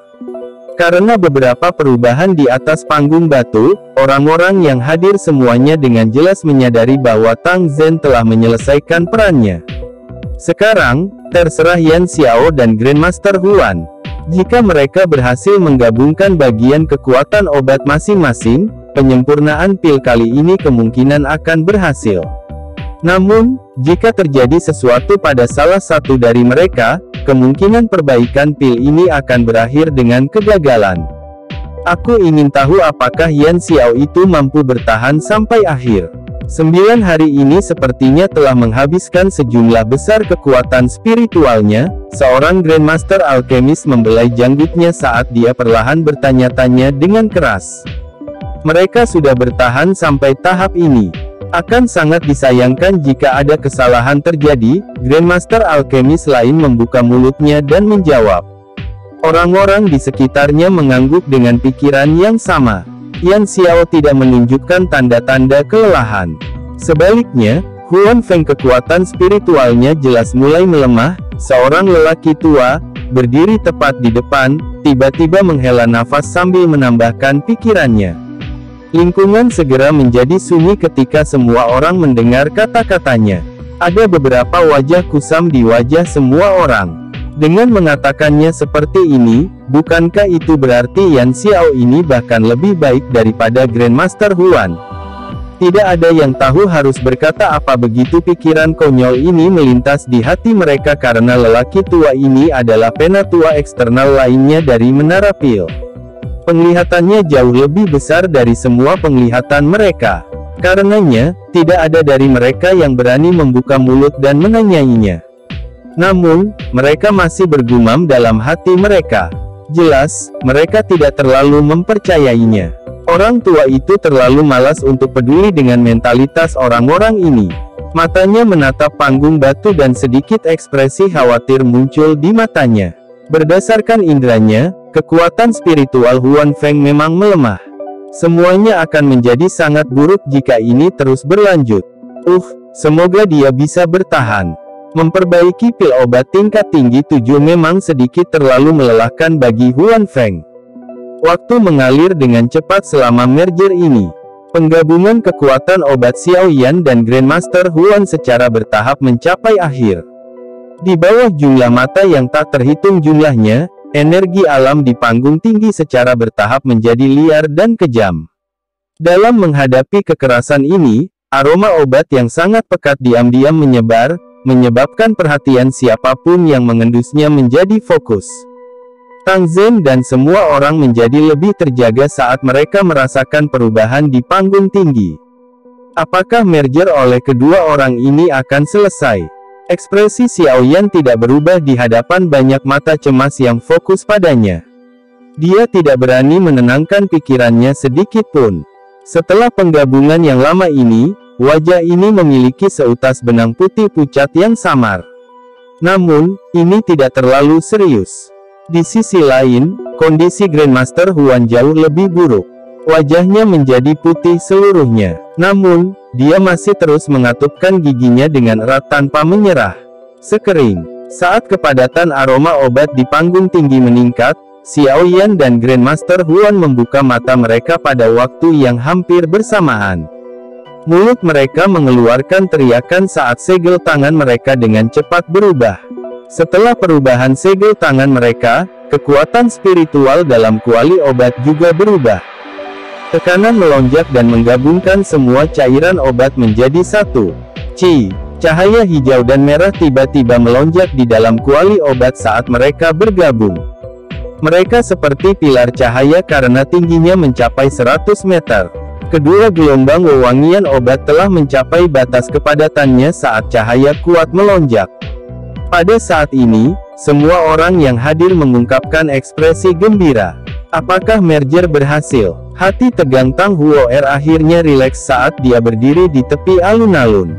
Karena beberapa perubahan di atas panggung batu, orang-orang yang hadir semuanya dengan jelas menyadari bahwa Tang Zhen telah menyelesaikan perannya. Sekarang, terserah Yan Xiao dan Grandmaster Huan. Jika mereka berhasil menggabungkan bagian kekuatan obat masing-masing, penyempurnaan pil kali ini kemungkinan akan berhasil. Namun, jika terjadi sesuatu pada salah satu dari mereka, kemungkinan perbaikan pil ini akan berakhir dengan kegagalan. Aku ingin tahu apakah Yan Xiao itu mampu bertahan sampai akhir. 9 hari ini sepertinya telah menghabiskan sejumlah besar kekuatan spiritualnya. Seorang Grandmaster Alkemis membelai janggutnya saat dia perlahan bertanya-tanya dengan keras. Mereka sudah bertahan sampai tahap ini. Akan sangat disayangkan jika ada kesalahan terjadi. Grandmaster Alkemis lain membuka mulutnya dan menjawab. Orang-orang di sekitarnya mengangguk dengan pikiran yang sama. Yan Xiao tidak menunjukkan tanda-tanda kelelahan. Sebaliknya, Huan Feng kekuatan spiritualnya jelas mulai melemah. Seorang lelaki tua, berdiri tepat di depan, tiba-tiba menghela nafas sambil menambahkan pikirannya. Lingkungan segera menjadi sunyi ketika semua orang mendengar kata-katanya. Ada beberapa wajah kusam di wajah semua orang. Dengan mengatakannya seperti ini, bukankah itu berarti Yan Xiao ini bahkan lebih baik daripada Grandmaster Huan? Tidak ada yang tahu harus berkata apa begitu pikiran konyol ini melintas di hati mereka karena lelaki tua ini adalah penatua eksternal lainnya dari Menara Pil. Penglihatannya jauh lebih besar dari semua penglihatan mereka. Karenanya, tidak ada dari mereka yang berani membuka mulut dan menanyainya. Namun, mereka masih bergumam dalam hati mereka. Jelas, mereka tidak terlalu mempercayainya. Orang tua itu terlalu malas untuk peduli dengan mentalitas orang-orang ini. Matanya menatap panggung batu dan sedikit ekspresi khawatir muncul di matanya. Berdasarkan indranya, kekuatan spiritual Huan Feng memang melemah. Semuanya akan menjadi sangat buruk jika ini terus berlanjut. Semoga dia bisa bertahan. Memperbaiki pil obat tingkat tinggi 7 memang sedikit terlalu melelahkan bagi Huan Feng. Waktu mengalir dengan cepat selama merger ini. Penggabungan kekuatan obat Xiao Yan dan Grandmaster Huan secara bertahap mencapai akhir. Di bawah jumlah mata yang tak terhitung jumlahnya, energi alam di panggung tinggi secara bertahap menjadi liar dan kejam. Dalam menghadapi kekerasan ini, aroma obat yang sangat pekat diam-diam menyebar, menyebabkan perhatian siapapun yang mengendusnya menjadi fokus. Tang Zhen dan semua orang menjadi lebih terjaga saat mereka merasakan perubahan di panggung tinggi. Apakah merger oleh kedua orang ini akan selesai? Ekspresi Xiao Yan tidak berubah di hadapan banyak mata cemas yang fokus padanya. Dia tidak berani menenangkan pikirannya sedikit pun. Setelah penggabungan yang lama ini, wajah ini memiliki seutas benang putih pucat yang samar. Namun, ini tidak terlalu serius. Di sisi lain, kondisi Grandmaster Huan jauh lebih buruk. Wajahnya menjadi putih seluruhnya. Namun, dia masih terus mengatupkan giginya dengan erat tanpa menyerah. Sekering, saat kepadatan aroma obat di panggung tinggi meningkat, Xiao Yan dan Grandmaster Huan membuka mata mereka pada waktu yang hampir bersamaan. Mulut mereka mengeluarkan teriakan saat segel tangan mereka dengan cepat berubah. Setelah perubahan segel tangan mereka, kekuatan spiritual dalam kuali obat juga berubah. Tekanan melonjak dan menggabungkan semua cairan obat menjadi satu. Cahaya hijau dan merah tiba-tiba melonjak di dalam kuali obat saat mereka bergabung. Mereka seperti pilar cahaya karena tingginya mencapai 100 meter. Kedua gelombang wewangian obat telah mencapai batas kepadatannya saat cahaya kuat melonjak. Pada saat ini, semua orang yang hadir mengungkapkan ekspresi gembira. Apakah merger berhasil? Hati tegang Tang Huo'er akhirnya rileks saat dia berdiri di tepi alun-alun.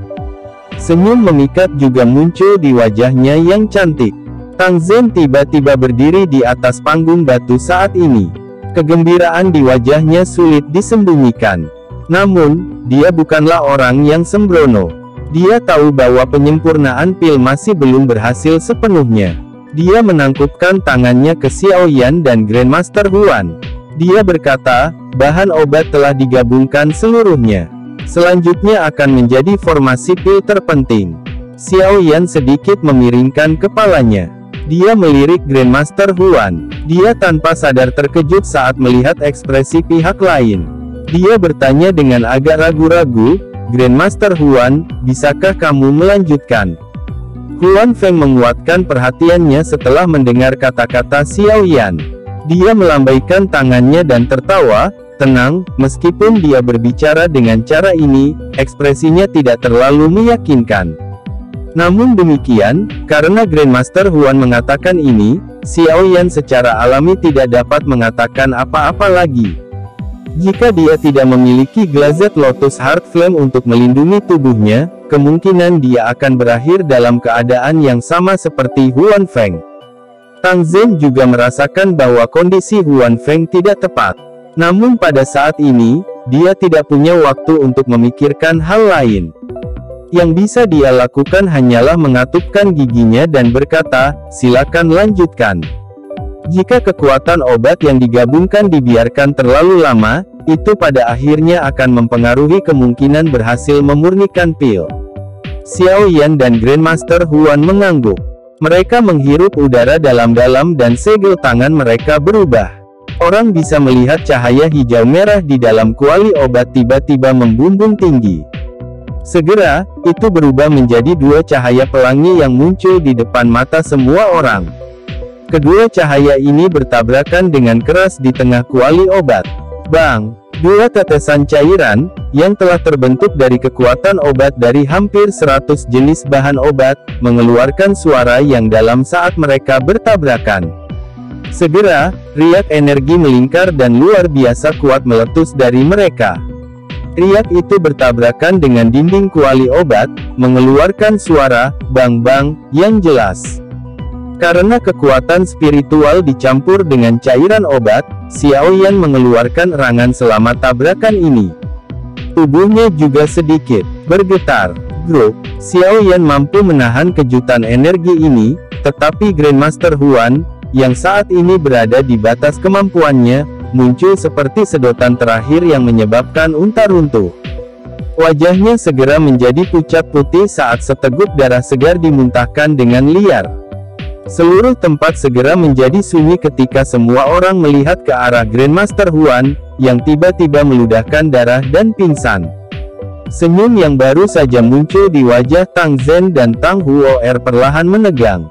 Senyum memikat juga muncul di wajahnya yang cantik. Tang Zhen tiba-tiba berdiri di atas panggung batu saat ini. Kegembiraan di wajahnya sulit disembunyikan. Namun, dia bukanlah orang yang sembrono. Dia tahu bahwa penyempurnaan pil masih belum berhasil sepenuhnya. Dia menangkupkan tangannya ke Xiao Yan dan Grandmaster Huan. Dia berkata, bahan obat telah digabungkan seluruhnya. Selanjutnya akan menjadi formasi pil terpenting. Xiao Yan sedikit memiringkan kepalanya. Dia melirik Grandmaster Huan. Dia tanpa sadar terkejut saat melihat ekspresi pihak lain. Dia bertanya dengan agak ragu-ragu, Grandmaster Huan, bisakah kamu melanjutkan? Huan Feng menguatkan perhatiannya setelah mendengar kata-kata Xiao Yan. Dia melambaikan tangannya dan tertawa, tenang, meskipun dia berbicara dengan cara ini, ekspresinya tidak terlalu meyakinkan. Namun demikian, karena Grandmaster Huan mengatakan ini, Xiao Yan secara alami tidak dapat mengatakan apa-apa lagi. Jika dia tidak memiliki Glazed Lotus Heart Flame untuk melindungi tubuhnya, kemungkinan dia akan berakhir dalam keadaan yang sama seperti Huan Feng. Tang Zhen juga merasakan bahwa kondisi Huan Feng tidak tepat. Namun pada saat ini, dia tidak punya waktu untuk memikirkan hal lain. Yang bisa dia lakukan hanyalah mengatupkan giginya dan berkata, silakan lanjutkan. Jika kekuatan obat yang digabungkan dibiarkan terlalu lama, itu pada akhirnya akan mempengaruhi kemungkinan berhasil memurnikan pil. Xiao Yan dan Grandmaster Huan mengangguk. Mereka menghirup udara dalam-dalam dan segel tangan mereka berubah. Orang bisa melihat cahaya hijau merah di dalam kuali obat tiba-tiba membumbung tinggi. Segera, itu berubah menjadi dua cahaya pelangi yang muncul di depan mata semua orang. Kedua cahaya ini bertabrakan dengan keras di tengah kuali obat. Bang! Dua tetesan cairan, yang telah terbentuk dari kekuatan obat dari hampir 100 jenis bahan obat, mengeluarkan suara yang dalam saat mereka bertabrakan. Segera, riak energi melingkar dan luar biasa kuat meletus dari mereka. Riak itu bertabrakan dengan dinding kuali obat, mengeluarkan suara bang-bang yang jelas. Karena kekuatan spiritual dicampur dengan cairan obat, Xiaoyan mengeluarkan erangan selama tabrakan ini. Tubuhnya juga sedikit bergetar. Grup Xiaoyan mampu menahan kejutan energi ini, tetapi Grandmaster Huan, yang saat ini berada di batas kemampuannya, muncul seperti sedotan terakhir yang menyebabkan unta runtuh. Wajahnya segera menjadi pucat putih saat seteguk darah segar dimuntahkan dengan liar. Seluruh tempat segera menjadi sunyi ketika semua orang melihat ke arah Grandmaster Huan, yang tiba-tiba meludahkan darah dan pingsan. Senyum yang baru saja muncul di wajah Tang Zhen dan Tang Huo'er perlahan menegang.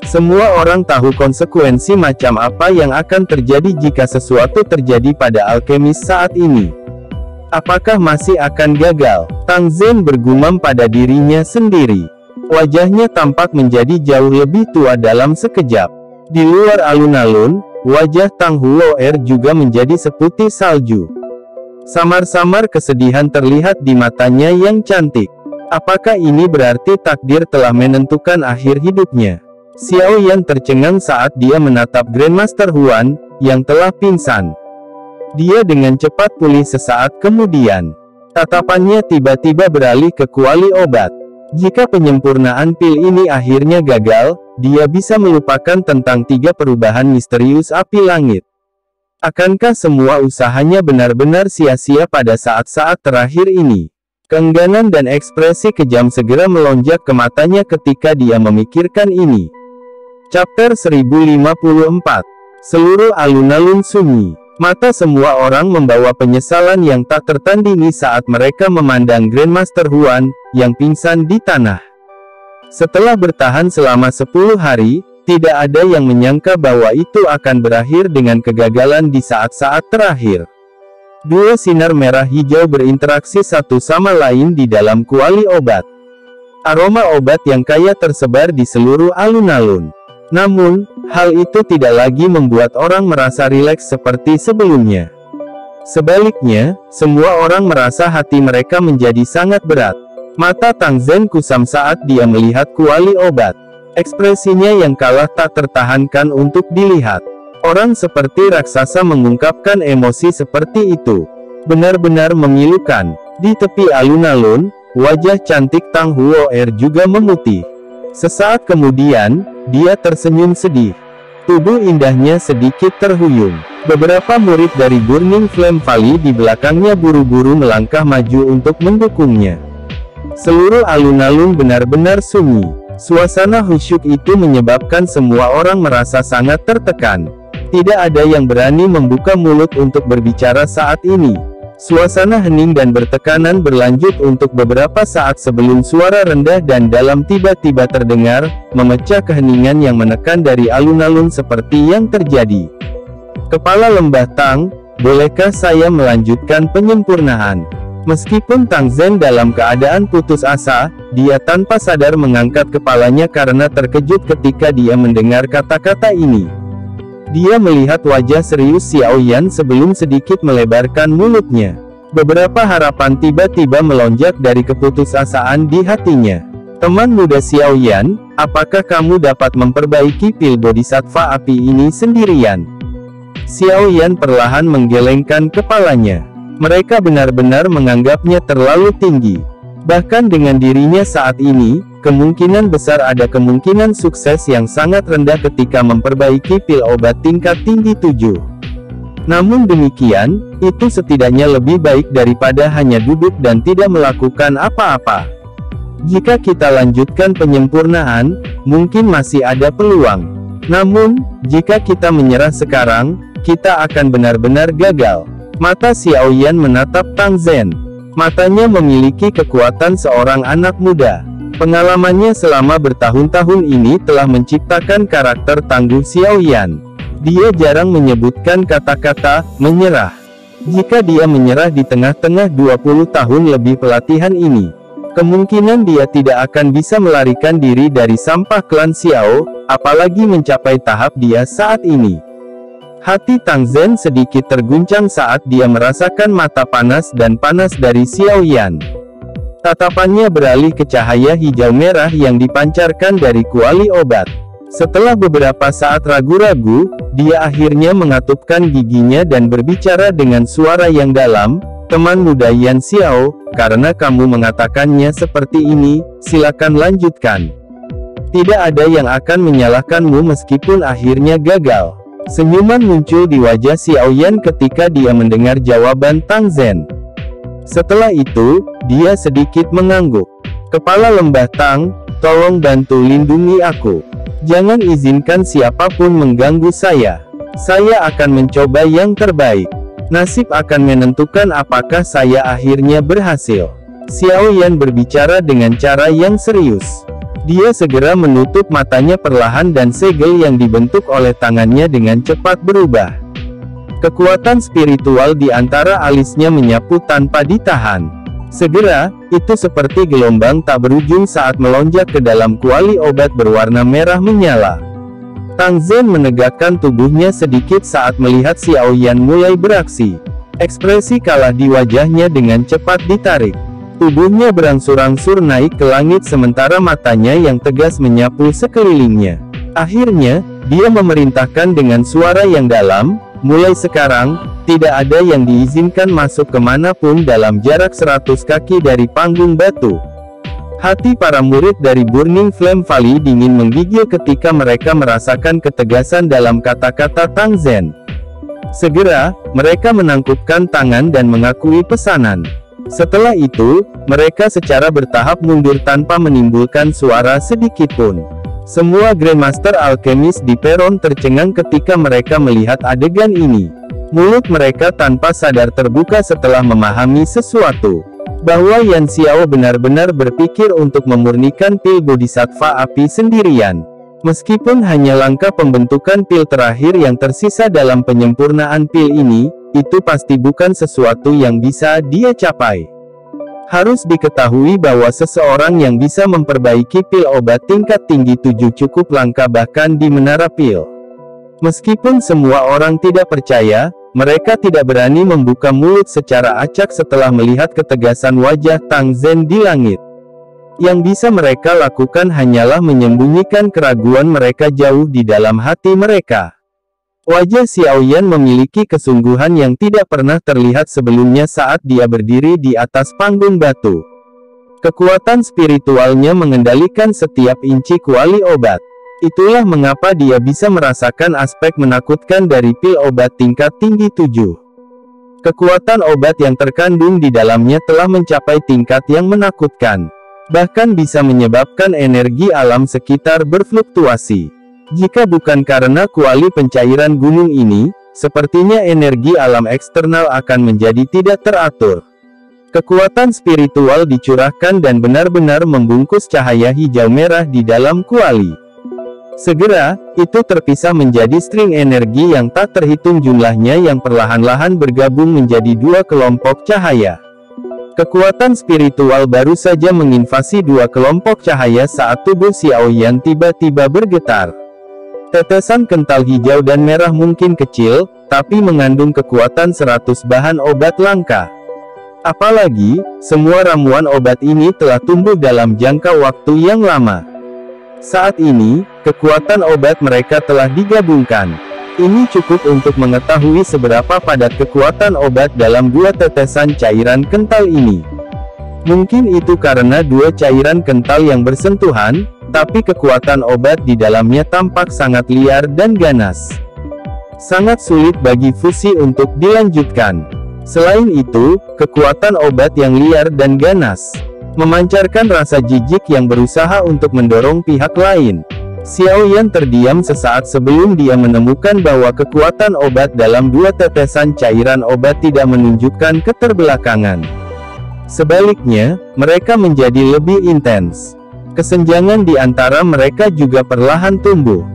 Semua orang tahu konsekuensi macam apa yang akan terjadi jika sesuatu terjadi pada alkemis saat ini. Apakah masih akan gagal? Tang Zhen bergumam pada dirinya sendiri. Wajahnya tampak menjadi jauh lebih tua dalam sekejap. Di luar alun-alun, wajah Tang Huo'er juga menjadi seputih salju. Samar-samar kesedihan terlihat di matanya yang cantik. Apakah ini berarti takdir telah menentukan akhir hidupnya? Xiaoyan tercengang saat dia menatap Grandmaster Huan, yang telah pingsan. Dia dengan cepat pulih sesaat kemudian. Tatapannya tiba-tiba beralih ke kuali obat. Jika penyempurnaan pil ini akhirnya gagal, dia bisa melupakan tentang 3 perubahan misterius api langit. Akankah semua usahanya benar-benar sia-sia pada saat-saat terakhir ini? Keengganan dan ekspresi kejam segera melonjak ke matanya ketika dia memikirkan ini. Chapter 1054. Seluruh alun-alun sunyi. Mata semua orang membawa penyesalan yang tak tertandingi saat mereka memandang Grandmaster Huan, yang pingsan di tanah. Setelah bertahan selama 10 hari, tidak ada yang menyangka bahwa itu akan berakhir dengan kegagalan di saat-saat terakhir. Dua sinar merah hijau berinteraksi satu sama lain di dalam kuali obat. Aroma obat yang kaya tersebar di seluruh alun-alun. Namun, hal itu tidak lagi membuat orang merasa rileks seperti sebelumnya. Sebaliknya, semua orang merasa hati mereka menjadi sangat berat. Mata Tang Zhen kusam saat dia melihat kuali obat. Ekspresinya yang kalah tak tertahankan untuk dilihat. Orang seperti raksasa mengungkapkan emosi seperti itu. Benar-benar memilukan. Di tepi alun-alun, wajah cantik Tang Huo'er juga memutih. Sesaat kemudian, dia tersenyum sedih. Tubuh indahnya sedikit terhuyung. Beberapa murid dari Burning Flame Valley di belakangnya buru-buru melangkah maju untuk mendukungnya. Seluruh alun-alun benar-benar sunyi. Suasana khusyuk itu menyebabkan semua orang merasa sangat tertekan. Tidak ada yang berani membuka mulut untuk berbicara saat ini. Suasana hening dan bertekanan berlanjut untuk beberapa saat sebelum suara rendah dan dalam tiba-tiba terdengar, memecah keheningan yang menekan dari alun-alun seperti yang terjadi. Kepala Lembah Tang, bolehkah saya melanjutkan penyempurnaan? Meskipun Tang Zhen dalam keadaan putus asa, dia tanpa sadar mengangkat kepalanya karena terkejut ketika dia mendengar kata-kata ini. Dia melihat wajah serius Xiaoyan sebelum sedikit melebarkan mulutnya. Beberapa harapan tiba-tiba melonjak dari keputusasaan di hatinya. Teman muda Xiaoyan, apakah kamu dapat memperbaiki pil bodhisattva api ini sendirian? Xiaoyan perlahan menggelengkan kepalanya. Mereka benar-benar menganggapnya terlalu tinggi. Bahkan dengan dirinya saat ini, kemungkinan besar ada kemungkinan sukses yang sangat rendah ketika memperbaiki pil obat tingkat tinggi 7. Namun demikian, itu setidaknya lebih baik daripada hanya duduk dan tidak melakukan apa-apa. Jika kita lanjutkan penyempurnaan, mungkin masih ada peluang. Namun, jika kita menyerah sekarang, kita akan benar-benar gagal. Mata Xiaoyan menatap Tang Zhen. Matanya memiliki kekuatan seorang anak muda. Pengalamannya selama bertahun-tahun ini telah menciptakan karakter tangguh Xiaoyan. Dia jarang menyebutkan kata-kata menyerah. Jika dia menyerah di tengah-tengah 20 tahun lebih pelatihan ini, kemungkinan dia tidak akan bisa melarikan diri dari sampah klan Xiao, apalagi mencapai tahap dia saat ini. Hati Tang Zhen sedikit terguncang saat dia merasakan mata panas dan panas dari Xiao Yan. Tatapannya beralih ke cahaya hijau merah yang dipancarkan dari kuali obat. Setelah beberapa saat ragu-ragu, dia akhirnya mengatupkan giginya dan berbicara dengan suara yang dalam, "Teman muda Yan Xiao, karena kamu mengatakannya seperti ini, silakan lanjutkan. Tidak ada yang akan menyalahkanmu meskipun akhirnya gagal." Senyuman muncul di wajah Xiao Yan ketika dia mendengar jawaban Tang Zhen. Setelah itu, dia sedikit mengangguk. "Kepala Lembah Tang, tolong bantu lindungi aku. Jangan izinkan siapapun mengganggu saya. Saya akan mencoba yang terbaik. Nasib akan menentukan apakah saya akhirnya berhasil." Xiao Yan berbicara dengan cara yang serius. Dia segera menutup matanya perlahan dan segel yang dibentuk oleh tangannya dengan cepat berubah. Kekuatan spiritual di antara alisnya menyapu tanpa ditahan. Segera, itu seperti gelombang tak berujung saat melonjak ke dalam kuali obat berwarna merah menyala. Tang Zhen menegakkan tubuhnya sedikit saat melihat Xiao Yan mulai beraksi. Ekspresi kalah di wajahnya dengan cepat ditarik. Tubuhnya berangsur-angsur naik ke langit sementara matanya yang tegas menyapu sekelilingnya. Akhirnya, dia memerintahkan dengan suara yang dalam, "Mulai sekarang, tidak ada yang diizinkan masuk kemanapun dalam jarak 100 kaki dari panggung batu." Hati para murid dari Burning Flame Valley dingin menggigil ketika mereka merasakan ketegasan dalam kata-kata Tang Zhen. Segera, mereka menangkupkan tangan dan mengakui pesanan. Setelah itu, mereka secara bertahap mundur tanpa menimbulkan suara sedikitpun. Semua Grandmaster Alkemis di peron tercengang ketika mereka melihat adegan ini. Mulut mereka tanpa sadar terbuka setelah memahami sesuatu. Bahwa Yan Xiao benar-benar berpikir untuk memurnikan pil Bodhisattva api sendirian. Meskipun hanya langkah pembentukan pil terakhir yang tersisa dalam penyempurnaan pil ini, itu pasti bukan sesuatu yang bisa dia capai. Harus diketahui bahwa seseorang yang bisa memperbaiki pil obat tingkat tinggi 7 cukup langka bahkan di menara pil. Meskipun semua orang tidak percaya, mereka tidak berani membuka mulut secara acak setelah melihat ketegasan wajah Tang Zhen di langit. Yang bisa mereka lakukan hanyalah menyembunyikan keraguan mereka jauh di dalam hati mereka. Wajah Xiao Yan memiliki kesungguhan yang tidak pernah terlihat sebelumnya saat dia berdiri di atas panggung batu. Kekuatan spiritualnya mengendalikan setiap inci kuali obat. Itulah mengapa dia bisa merasakan aspek menakutkan dari pil obat tingkat tinggi 7. Kekuatan obat yang terkandung di dalamnya telah mencapai tingkat yang menakutkan. Bahkan bisa menyebabkan energi alam sekitar berfluktuasi. Jika bukan karena kuali pencairan gunung ini, sepertinya energi alam eksternal akan menjadi tidak teratur. Kekuatan spiritual dicurahkan dan benar-benar membungkus cahaya hijau merah di dalam kuali. Segera, itu terpisah menjadi string energi yang tak terhitung jumlahnya yang perlahan-lahan bergabung menjadi dua kelompok cahaya. Kekuatan spiritual baru saja menginvasi dua kelompok cahaya saat tubuh Xiao Yan tiba-tiba bergetar. Tetesan kental hijau dan merah mungkin kecil, tapi mengandung kekuatan 100 bahan obat langka. Apalagi, semua ramuan obat ini telah tumbuh dalam jangka waktu yang lama. Saat ini, kekuatan obat mereka telah digabungkan. Ini cukup untuk mengetahui seberapa padat kekuatan obat dalam dua tetesan cairan kental ini. Mungkin itu karena dua cairan kental yang bersentuhan, tapi kekuatan obat di dalamnya tampak sangat liar dan ganas. Sangat sulit bagi fusi untuk dilanjutkan. Selain itu, kekuatan obat yang liar dan ganas memancarkan rasa jijik yang berusaha untuk mendorong pihak lain. Xiao Yan terdiam sesaat sebelum dia menemukan bahwa kekuatan obat dalam dua tetesan cairan obat tidak menunjukkan keterbelakangan. Sebaliknya, mereka menjadi lebih intens. Kesenjangan di antara mereka juga perlahan tumbuh.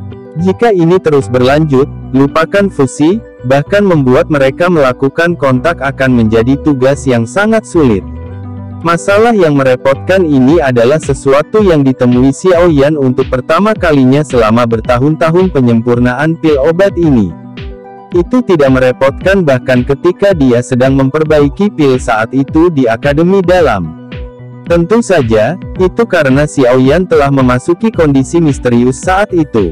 Jika ini terus berlanjut, lupakan fusi, bahkan membuat mereka melakukan kontak akan menjadi tugas yang sangat sulit. Masalah yang merepotkan ini adalah sesuatu yang ditemui Xiao Yan untuk pertama kalinya selama bertahun-tahun penyempurnaan pil obat ini. Itu tidak merepotkan bahkan ketika dia sedang memperbaiki pil saat itu di Akademi Dalam. Tentu saja, itu karena Xiao Yan telah memasuki kondisi misterius saat itu.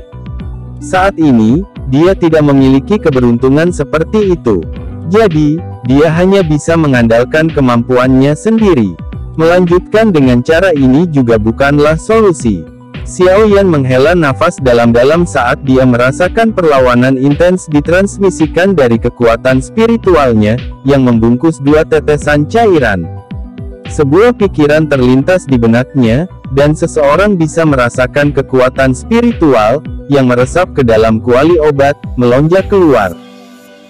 Saat ini, dia tidak memiliki keberuntungan seperti itu. Jadi, dia hanya bisa mengandalkan kemampuannya sendiri. Melanjutkan dengan cara ini juga bukanlah solusi. Xiao Yan menghela nafas dalam-dalam saat dia merasakan perlawanan intens ditransmisikan dari kekuatan spiritualnya, yang membungkus dua tetesan cairan. Sebuah pikiran terlintas di benaknya, dan seseorang bisa merasakan kekuatan spiritual, yang meresap ke dalam kuali obat, melonjak keluar.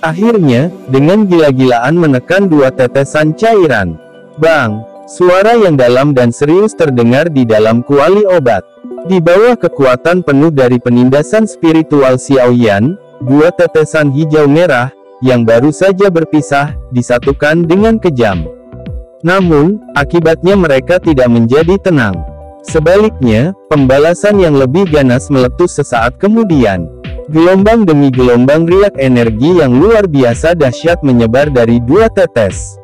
Akhirnya, dengan gila-gilaan menekan dua tetesan cairan. Bang! Suara yang dalam dan serius terdengar di dalam kuali obat. Di bawah kekuatan penuh dari penindasan spiritual Xiao Yan, dua tetesan hijau merah, yang baru saja berpisah, disatukan dengan kejam. Namun, akibatnya mereka tidak menjadi tenang. Sebaliknya, pembalasan yang lebih ganas meletus sesaat kemudian. Gelombang demi gelombang riak energi yang luar biasa dahsyat menyebar dari dua tetes.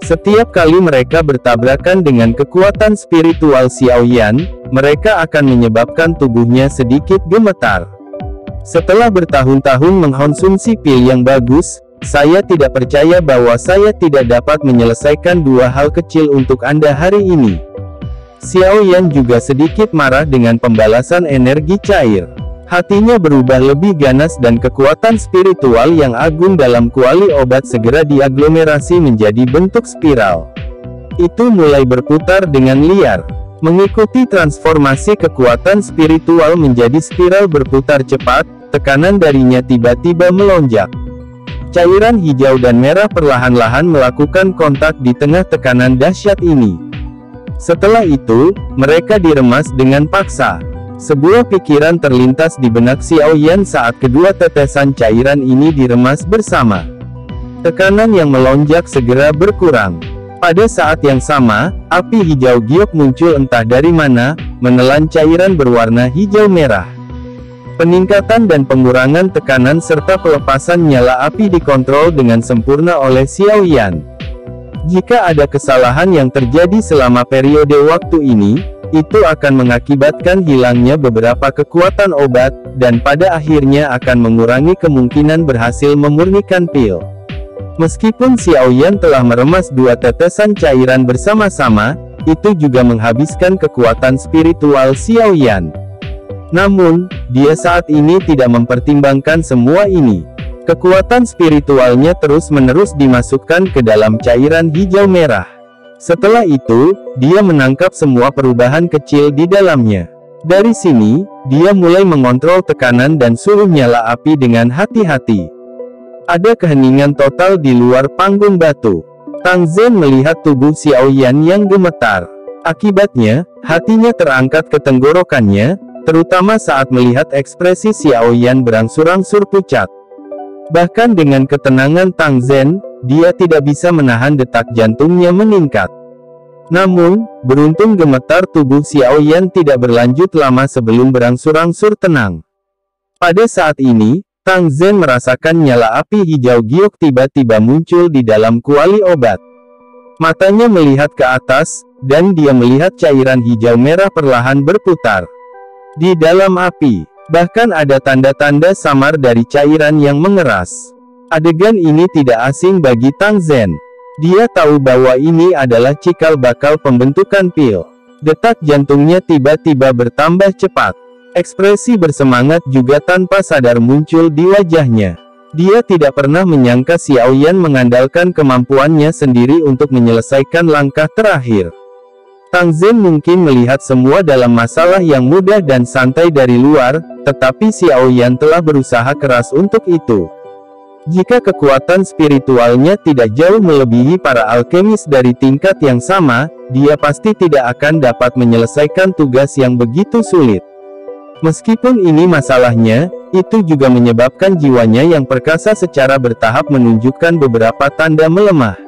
Setiap kali mereka bertabrakan dengan kekuatan spiritual Xiao Yan, mereka akan menyebabkan tubuhnya sedikit gemetar. Setelah bertahun-tahun mengkonsumsi pil yang bagus, saya tidak percaya bahwa saya tidak dapat menyelesaikan dua hal kecil untuk Anda hari ini. Xiao Yan juga sedikit marah dengan pembalasan energi cair. Hatinya berubah lebih ganas dan kekuatan spiritual yang agung dalam kuali obat segera diaglomerasi menjadi bentuk spiral. Itu mulai berputar dengan liar. Mengikuti transformasi kekuatan spiritual menjadi spiral berputar cepat, tekanan darinya tiba-tiba melonjak. Cairan hijau dan merah perlahan-lahan melakukan kontak di tengah tekanan dahsyat ini. Setelah itu, mereka diremas dengan paksa. Sebuah pikiran terlintas di benak Xiao Yan saat kedua tetesan cairan ini diremas bersama. Tekanan yang melonjak segera berkurang. Pada saat yang sama, api hijau giok muncul entah dari mana, menelan cairan berwarna hijau merah. Peningkatan dan pengurangan tekanan serta pelepasan nyala api dikontrol dengan sempurna oleh Xiao Yan. Jika ada kesalahan yang terjadi selama periode waktu ini, itu akan mengakibatkan hilangnya beberapa kekuatan obat, dan pada akhirnya akan mengurangi kemungkinan berhasil memurnikan pil. Meskipun Xiao Yan telah meremas dua tetesan cairan bersama-sama, itu juga menghabiskan kekuatan spiritual Xiao Yan. Namun, dia saat ini tidak mempertimbangkan semua ini. Kekuatan spiritualnya terus-menerus dimasukkan ke dalam cairan hijau merah. Setelah itu, dia menangkap semua perubahan kecil di dalamnya. Dari sini, dia mulai mengontrol tekanan dan suhu nyala api dengan hati-hati. Ada keheningan total di luar panggung batu. Tang Zhen melihat tubuh Xiao Yan yang gemetar. Akibatnya, hatinya terangkat ke tenggorokannya, terutama saat melihat ekspresi Xiao Yan berangsur-angsur pucat. Bahkan dengan ketenangan Tang Zhen, dia tidak bisa menahan detak jantungnya meningkat. Namun, beruntung gemetar tubuh Xiao Yan tidak berlanjut lama sebelum berangsur-angsur tenang. Pada saat ini, Tang Zhen merasakan nyala api hijau giok tiba-tiba muncul di dalam kuali obat. Matanya melihat ke atas, dan dia melihat cairan hijau merah perlahan berputar di dalam api. Bahkan ada tanda-tanda samar dari cairan yang mengeras. Adegan ini tidak asing bagi Tang Zhen. Dia tahu bahwa ini adalah cikal bakal pembentukan pil. Detak jantungnya tiba-tiba bertambah cepat. Ekspresi bersemangat juga tanpa sadar muncul di wajahnya. Dia tidak pernah menyangka Xiao Yan mengandalkan kemampuannya sendiri untuk menyelesaikan langkah terakhir. Tang Zhen mungkin melihat semua dalam masalah yang mudah dan santai dari luar, tetapi Xiao Yan telah berusaha keras untuk itu. Jika kekuatan spiritualnya tidak jauh melebihi para alkemis dari tingkat yang sama, dia pasti tidak akan dapat menyelesaikan tugas yang begitu sulit. Meskipun ini masalahnya, itu juga menyebabkan jiwanya yang perkasa secara bertahap menunjukkan beberapa tanda melemah.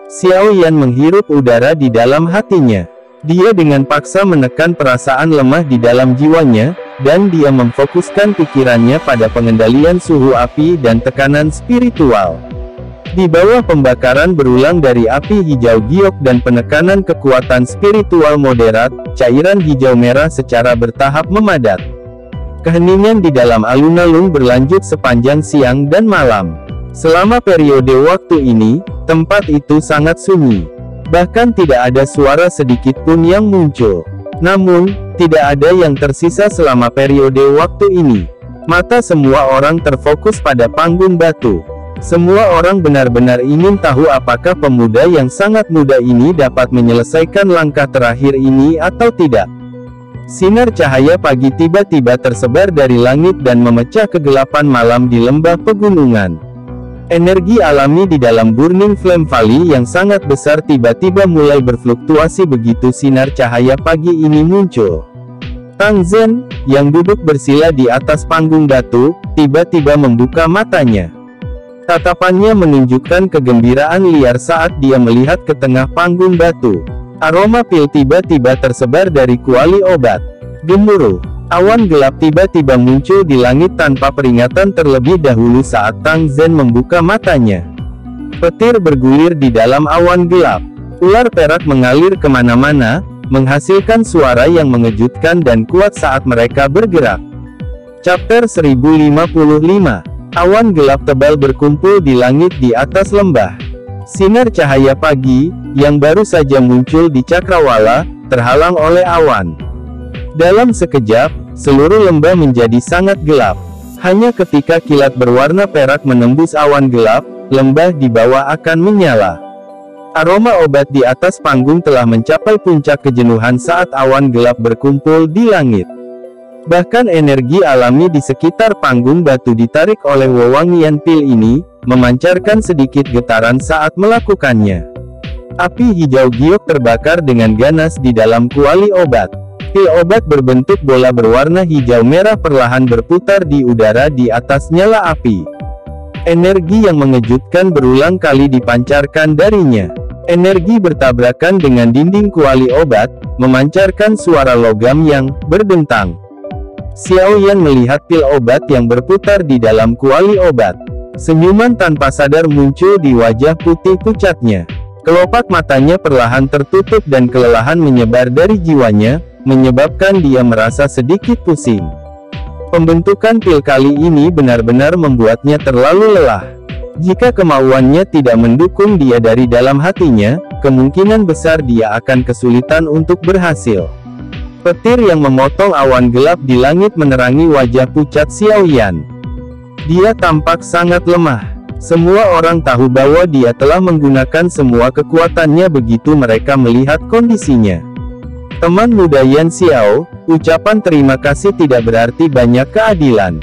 Xiao Yan menghirup udara di dalam hatinya. Dia dengan paksa menekan perasaan lemah di dalam jiwanya, dan dia memfokuskan pikirannya pada pengendalian suhu api dan tekanan spiritual. Di bawah pembakaran berulang dari api hijau giok dan penekanan kekuatan spiritual moderat, cairan hijau merah secara bertahap memadat. Keheningan di dalam alun-alun berlanjut sepanjang siang dan malam. Selama periode waktu ini, tempat itu sangat sunyi. Bahkan tidak ada suara sedikit pun yang muncul. Namun, tidak ada yang tersisa selama periode waktu ini. Mata semua orang terfokus pada panggung batu. Semua orang benar-benar ingin tahu apakah pemuda yang sangat muda ini dapat menyelesaikan langkah terakhir ini atau tidak. Sinar cahaya pagi tiba-tiba tersebar dari langit dan memecah kegelapan malam di lembah pegunungan. Energi alami di dalam Burning Flame Valley yang sangat besar tiba-tiba mulai berfluktuasi begitu sinar cahaya pagi ini muncul. Tang Zhen, yang duduk bersila di atas panggung batu, tiba-tiba membuka matanya. Tatapannya menunjukkan kegembiraan liar saat dia melihat ke tengah panggung batu. Aroma pil tiba-tiba tersebar dari kuali obat. Gemuruh. Awan gelap tiba-tiba muncul di langit tanpa peringatan terlebih dahulu saat Tang Zhen membuka matanya. Petir bergulir di dalam awan gelap. Ular perak mengalir kemana-mana, menghasilkan suara yang mengejutkan dan kuat saat mereka bergerak. Chapter 1055. Awan gelap tebal berkumpul di langit di atas lembah. Sinar cahaya pagi, yang baru saja muncul di cakrawala, terhalang oleh awan. Dalam sekejap, seluruh lembah menjadi sangat gelap. Hanya ketika kilat berwarna perak menembus awan gelap, lembah di bawah akan menyala. Aroma obat di atas panggung telah mencapai puncak kejenuhan saat awan gelap berkumpul di langit. Bahkan energi alami di sekitar panggung batu ditarik oleh wewangian pil ini, memancarkan sedikit getaran saat melakukannya. Api hijau giok terbakar dengan ganas di dalam kuali obat. Pil obat berbentuk bola berwarna hijau merah perlahan berputar di udara di atas nyala api. Energi yang mengejutkan berulang kali dipancarkan darinya. Energi bertabrakan dengan dinding kuali obat, memancarkan suara logam yang berdentang. Xiao Yan melihat pil obat yang berputar di dalam kuali obat. Senyuman tanpa sadar muncul di wajah putih pucatnya. Kelopak matanya perlahan tertutup dan kelelahan menyebar dari jiwanya, menyebabkan dia merasa sedikit pusing. Pembentukan pil kali ini benar-benar membuatnya terlalu lelah. Jika kemauannya tidak mendukung dia dari dalam hatinya, kemungkinan besar dia akan kesulitan untuk berhasil. Petir yang memotong awan gelap di langit menerangi wajah pucat Xiao Yan. Dia tampak sangat lemah. Semua orang tahu bahwa dia telah menggunakan semua kekuatannya begitu mereka melihat kondisinya. Teman muda Yan Xiao, ucapan terima kasih tidak berarti banyak keadilan.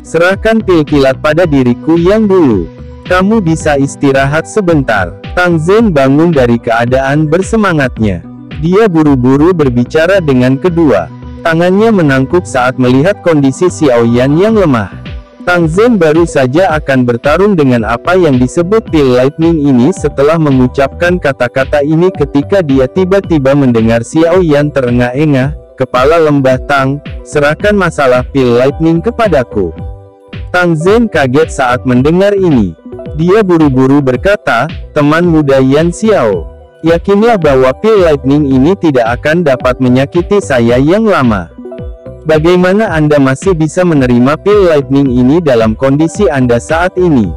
Serahkan pil kilat pada diriku yang dulu. Kamu bisa istirahat sebentar. Tang Zhen bangun dari keadaan bersemangatnya. Dia buru-buru berbicara dengan kedua. Tangannya menangkuk saat melihat kondisi Xiao Yan yang lemah. Tang Zhen baru saja akan bertarung dengan apa yang disebut pil lightning ini setelah mengucapkan kata-kata ini ketika dia tiba-tiba mendengar Xiao Yan terengah-engah, "Kepala lembah Tang, serahkan masalah pil lightning kepadaku." Tang Zhen kaget saat mendengar ini. Dia buru-buru berkata, "Teman muda Yan Xiao, yakinlah bahwa pil lightning ini tidak akan dapat menyakiti saya yang lama. Bagaimana Anda masih bisa menerima pil lightning ini dalam kondisi Anda saat ini?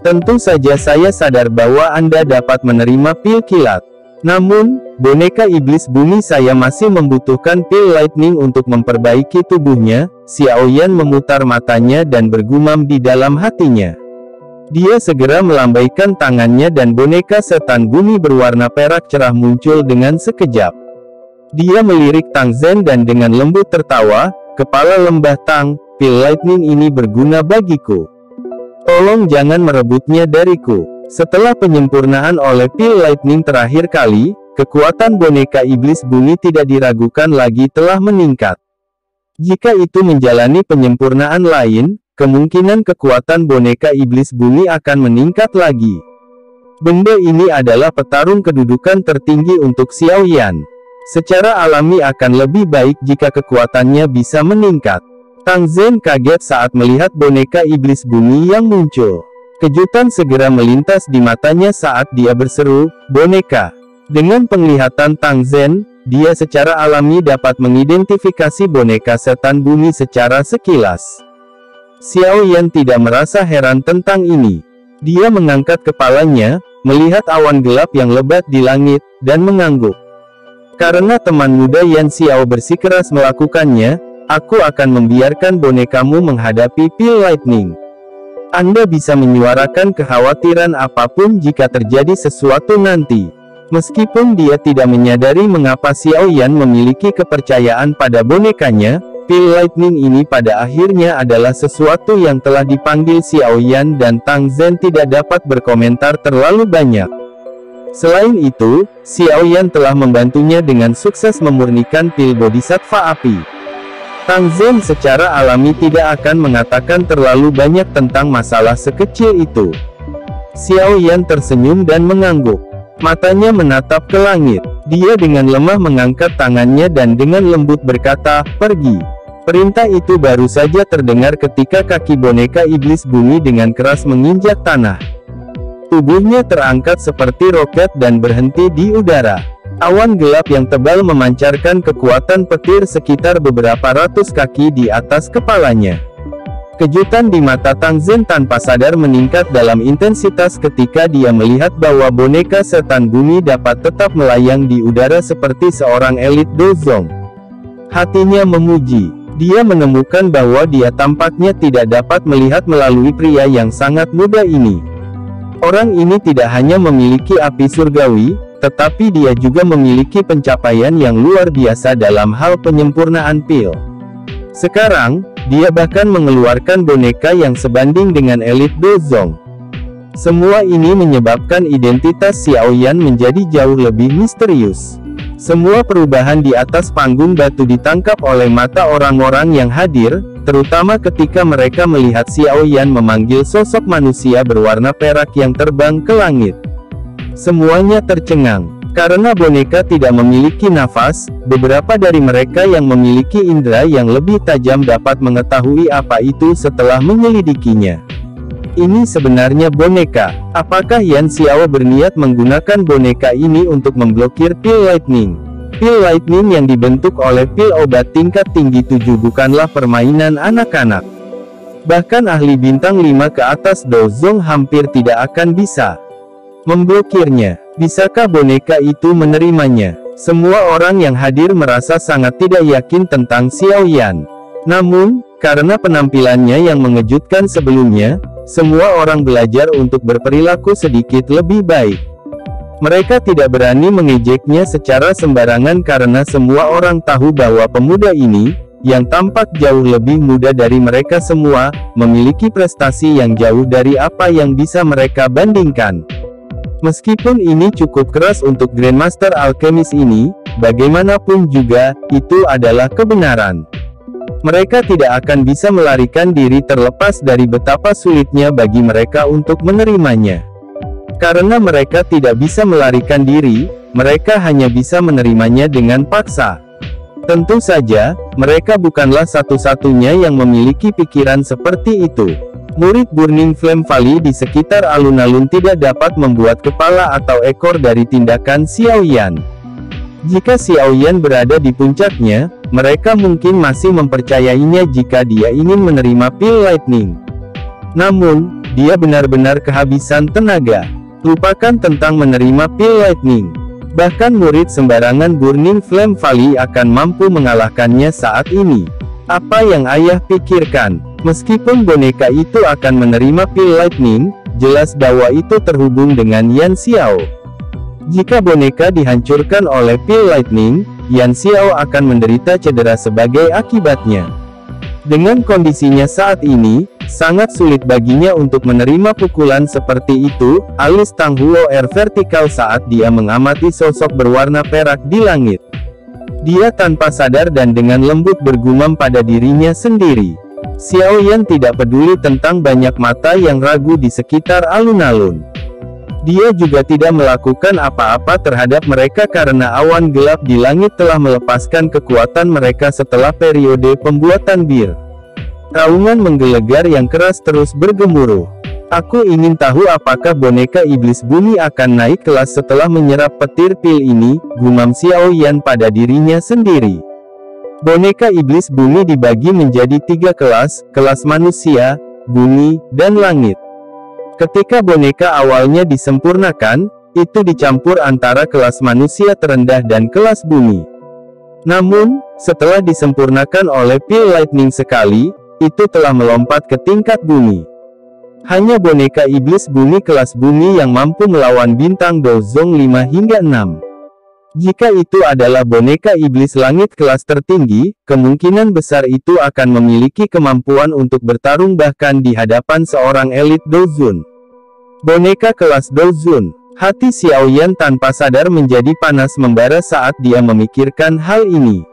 Tentu saja saya sadar bahwa Anda dapat menerima pil kilat. Namun, boneka iblis bumi saya masih membutuhkan pil lightning untuk memperbaiki tubuhnya." Xiao Yan memutar matanya dan bergumam di dalam hatinya. Dia segera melambaikan tangannya dan boneka setan bumi berwarna perak cerah muncul dengan sekejap. Dia melirik Tang Zhen dan dengan lembut tertawa, "Kepala lembah Tang, pil lightning ini berguna bagiku. Tolong jangan merebutnya dariku." Setelah penyempurnaan oleh pil lightning terakhir kali, kekuatan boneka iblis bumi tidak diragukan lagi telah meningkat. Jika itu menjalani penyempurnaan lain, kemungkinan kekuatan boneka iblis bumi akan meningkat lagi. Benda ini adalah petarung kedudukan tertinggi untuk Xiao Yan. Secara alami akan lebih baik jika kekuatannya bisa meningkat. Tang Zhen kaget saat melihat boneka iblis bumi yang muncul. Kejutan segera melintas di matanya saat dia berseru, "Boneka!" Dengan penglihatan Tang Zhen, dia secara alami dapat mengidentifikasi boneka setan bumi secara sekilas. Xiao Yan tidak merasa heran tentang ini. Dia mengangkat kepalanya, melihat awan gelap yang lebat di langit, dan mengangguk. "Karena teman muda Yan Xiao bersikeras melakukannya, aku akan membiarkan bonekamu menghadapi Pil Lightning. Anda bisa menyuarakan kekhawatiran apapun jika terjadi sesuatu nanti." Meskipun dia tidak menyadari mengapa Xiao Yan memiliki kepercayaan pada bonekanya, Pil Lightning ini pada akhirnya adalah sesuatu yang telah dipanggil Xiao Yan dan Tang Zhen tidak dapat berkomentar terlalu banyak. Selain itu, Xiao Yan telah membantunya dengan sukses memurnikan pil Bodhisattva api. Tang Zhen secara alami tidak akan mengatakan terlalu banyak tentang masalah sekecil itu. Xiao Yan tersenyum dan mengangguk. Matanya menatap ke langit. Dia dengan lemah mengangkat tangannya dan dengan lembut berkata, "Pergi." Perintah itu baru saja terdengar ketika kaki boneka iblis bumi dengan keras menginjak tanah. Tubuhnya terangkat seperti roket dan berhenti di udara. Awan gelap yang tebal memancarkan kekuatan petir sekitar beberapa ratus kaki di atas kepalanya. Kejutan di mata Tang Zhen tanpa sadar meningkat dalam intensitas ketika dia melihat bahwa boneka setan bumi dapat tetap melayang di udara seperti seorang elit dozong. Hatinya memuji. Dia menemukan bahwa dia tampaknya tidak dapat melihat melalui pria yang sangat muda ini. Orang ini tidak hanya memiliki api surgawi, tetapi dia juga memiliki pencapaian yang luar biasa dalam hal penyempurnaan pil. Sekarang, dia bahkan mengeluarkan boneka yang sebanding dengan elit dozong. Semua ini menyebabkan identitas Xiao Yan menjadi jauh lebih misterius. Semua perubahan di atas panggung batu ditangkap oleh mata orang-orang yang hadir, terutama ketika mereka melihat Xiao Yan memanggil sosok manusia berwarna perak yang terbang ke langit. Semuanya tercengang. Karena boneka tidak memiliki nafas, beberapa dari mereka yang memiliki indera yang lebih tajam dapat mengetahui apa itu setelah menyelidikinya. Ini sebenarnya boneka. Apakah Yan Xiao berniat menggunakan boneka ini untuk memblokir Pil Lightning? Pil Lightning yang dibentuk oleh pil obat tingkat tinggi 7 bukanlah permainan anak-anak. Bahkan ahli bintang 5 ke atas dozong hampir tidak akan bisa memblokirnya. Bisakah boneka itu menerimanya? Semua orang yang hadir merasa sangat tidak yakin tentang Xiao Yan. Namun, karena penampilannya yang mengejutkan sebelumnya, semua orang belajar untuk berperilaku sedikit lebih baik. Mereka tidak berani mengejeknya secara sembarangan karena semua orang tahu bahwa pemuda ini, yang tampak jauh lebih muda dari mereka semua, memiliki prestasi yang jauh dari apa yang bisa mereka bandingkan. Meskipun ini cukup keras untuk Grandmaster Alkemis ini, bagaimanapun juga, itu adalah kebenaran. Mereka tidak akan bisa melarikan diri terlepas dari betapa sulitnya bagi mereka untuk menerimanya. Karena mereka tidak bisa melarikan diri, mereka hanya bisa menerimanya dengan paksa. Tentu saja, mereka bukanlah satu-satunya yang memiliki pikiran seperti itu. Murid Burning Flame Valley di sekitar alun-alun tidak dapat membuat kepala atau ekor dari tindakan Xiao Yan. Jika Xiao Yan berada di puncaknya, mereka mungkin masih mempercayainya jika dia ingin menerima Pil Lightning. Namun, dia benar-benar kehabisan tenaga. Lupakan tentang menerima Pil Lightning. Bahkan murid sembarangan Burning Flame Valley akan mampu mengalahkannya saat ini. Apa yang ayah pikirkan? Meskipun boneka itu akan menerima Pil Lightning, jelas bahwa itu terhubung dengan Yan Xiao. Jika boneka dihancurkan oleh Pil Lightning, Yan Xiao akan menderita cedera sebagai akibatnya. Dengan kondisinya saat ini, sangat sulit baginya untuk menerima pukulan seperti itu. Alis Tang Huo vertikal saat dia mengamati sosok berwarna perak di langit. Dia tanpa sadar dan dengan lembut bergumam pada dirinya sendiri. Xiao Yan tidak peduli tentang banyak mata yang ragu di sekitar alun-alun. Dia juga tidak melakukan apa-apa terhadap mereka karena awan gelap di langit telah melepaskan kekuatan mereka setelah periode pembuatan bir. Raungan menggelegar yang keras terus bergemuruh. Aku ingin tahu apakah boneka iblis bumi akan naik kelas setelah menyerap petir pil ini, gumam Xiao Yan pada dirinya sendiri. Boneka iblis bumi dibagi menjadi 3 kelas, kelas manusia, bumi, dan langit. Ketika boneka awalnya disempurnakan, itu dicampur antara kelas manusia terendah dan kelas bumi. Namun, setelah disempurnakan oleh pil lightning sekali, itu telah melompat ke tingkat bumi. Hanya boneka iblis bumi kelas bumi yang mampu melawan bintang Dozong 5 hingga 6. Jika itu adalah boneka iblis langit kelas tertinggi, kemungkinan besar itu akan memiliki kemampuan untuk bertarung bahkan di hadapan seorang elit Dozun. Boneka kelas Dozun. Hati Xiao Yan tanpa sadar menjadi panas membara saat dia memikirkan hal ini.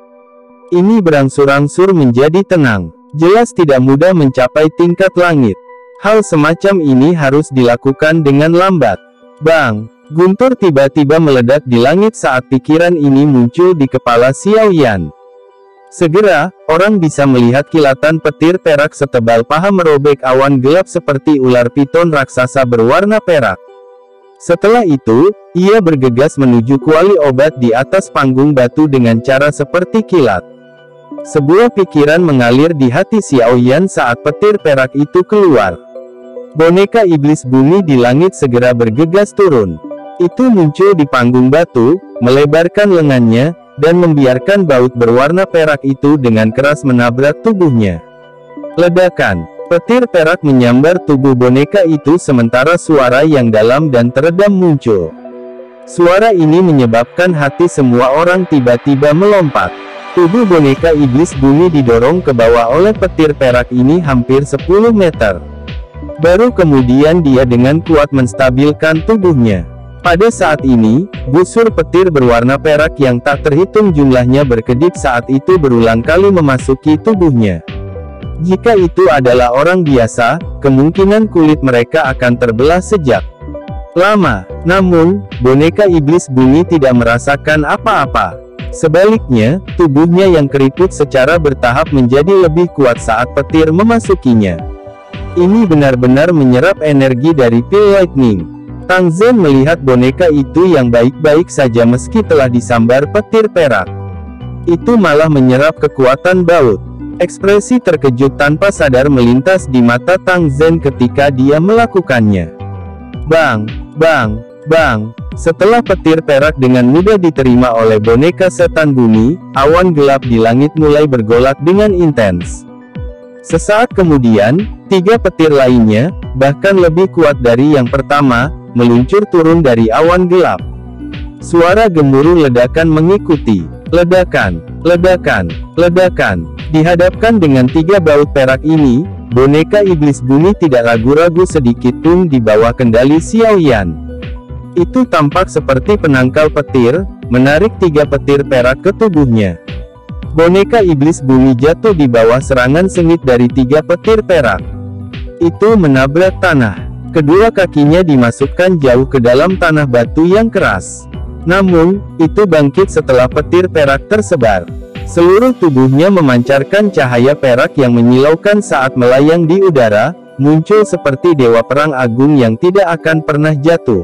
Ini berangsur-angsur menjadi tenang. Jelas tidak mudah mencapai tingkat langit. Hal semacam ini harus dilakukan dengan lambat. Bang! Guntur tiba-tiba meledak di langit saat pikiran ini muncul di kepala Xiao Yan. Segera, orang bisa melihat kilatan petir perak setebal paha merobek awan gelap seperti ular piton raksasa berwarna perak. Setelah itu, ia bergegas menuju kuali obat di atas panggung batu dengan cara seperti kilat. Sebuah pikiran mengalir di hati Xiao Yan saat petir perak itu keluar. Boneka iblis bumi di langit segera bergegas turun. Itu muncul di panggung batu, melebarkan lengannya, dan membiarkan baut berwarna perak itu dengan keras menabrak tubuhnya. Ledakan. Petir perak menyambar tubuh boneka itu sementara suara yang dalam dan teredam muncul. Suara ini menyebabkan hati semua orang tiba-tiba melompat. Tubuh boneka iblis bumi didorong ke bawah oleh petir perak ini hampir 10 meter. Baru kemudian dia dengan kuat menstabilkan tubuhnya. Pada saat ini, busur petir berwarna perak yang tak terhitung jumlahnya berkedip saat itu berulang kali memasuki tubuhnya. Jika itu adalah orang biasa, kemungkinan kulit mereka akan terbelah sejak lama. Namun, boneka iblis bumi tidak merasakan apa-apa. Sebaliknya, tubuhnya yang keriput secara bertahap menjadi lebih kuat saat petir memasukinya. Ini benar-benar menyerap energi dari pil lightning. Tang Zhen melihat boneka itu yang baik-baik saja meski telah disambar petir perak. Itu malah menyerap kekuatan baut. Ekspresi terkejut tanpa sadar melintas di mata Tang Zhen ketika dia melakukannya. Bang! Bang! Bang! Setelah petir perak dengan mudah diterima oleh boneka setan bumi, awan gelap di langit mulai bergolak dengan intens. Sesaat kemudian, 3 petir lainnya, bahkan lebih kuat dari yang pertama, meluncur turun dari awan gelap. Suara gemuruh ledakan mengikuti. Ledakan, ledakan, ledakan. Dihadapkan dengan 3 baut perak ini, boneka iblis bumi tidak ragu-ragu sedikit pun di bawah kendali Xiao Yan. Itu tampak seperti penangkal petir, menarik 3 petir perak ke tubuhnya. Boneka iblis bumi jatuh di bawah serangan sengit dari 3 petir perak. Itu menabrak tanah. Kedua kakinya dimasukkan jauh ke dalam tanah batu yang keras. Namun, itu bangkit setelah petir perak tersebar. Seluruh tubuhnya memancarkan cahaya perak yang menyilaukan saat melayang di udara, muncul seperti dewa perang agung yang tidak akan pernah jatuh.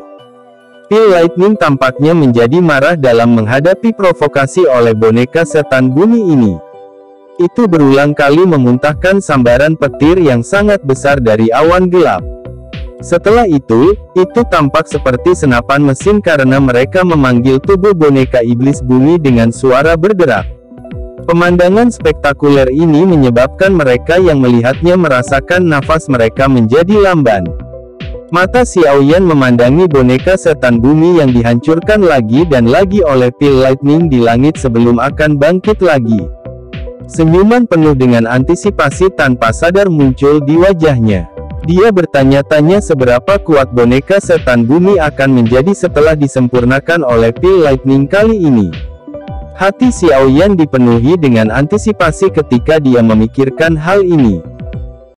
Pil Lightning tampaknya menjadi marah dalam menghadapi provokasi oleh boneka setan bumi ini. Itu berulang kali memuntahkan sambaran petir yang sangat besar dari awan gelap. Setelah itu tampak seperti senapan mesin karena mereka memanggil tubuh boneka iblis bumi dengan suara berderak. Pemandangan spektakuler ini menyebabkan mereka yang melihatnya merasakan nafas mereka menjadi lamban. Mata Xiao Yan memandangi boneka setan bumi yang dihancurkan lagi dan lagi oleh pil lightning di langit sebelum akan bangkit lagi. Senyuman penuh dengan antisipasi tanpa sadar muncul di wajahnya. Dia bertanya-tanya seberapa kuat boneka setan bumi akan menjadi setelah disempurnakan oleh pil lightning kali ini. Hati Xiaoyan dipenuhi dengan antisipasi ketika dia memikirkan hal ini.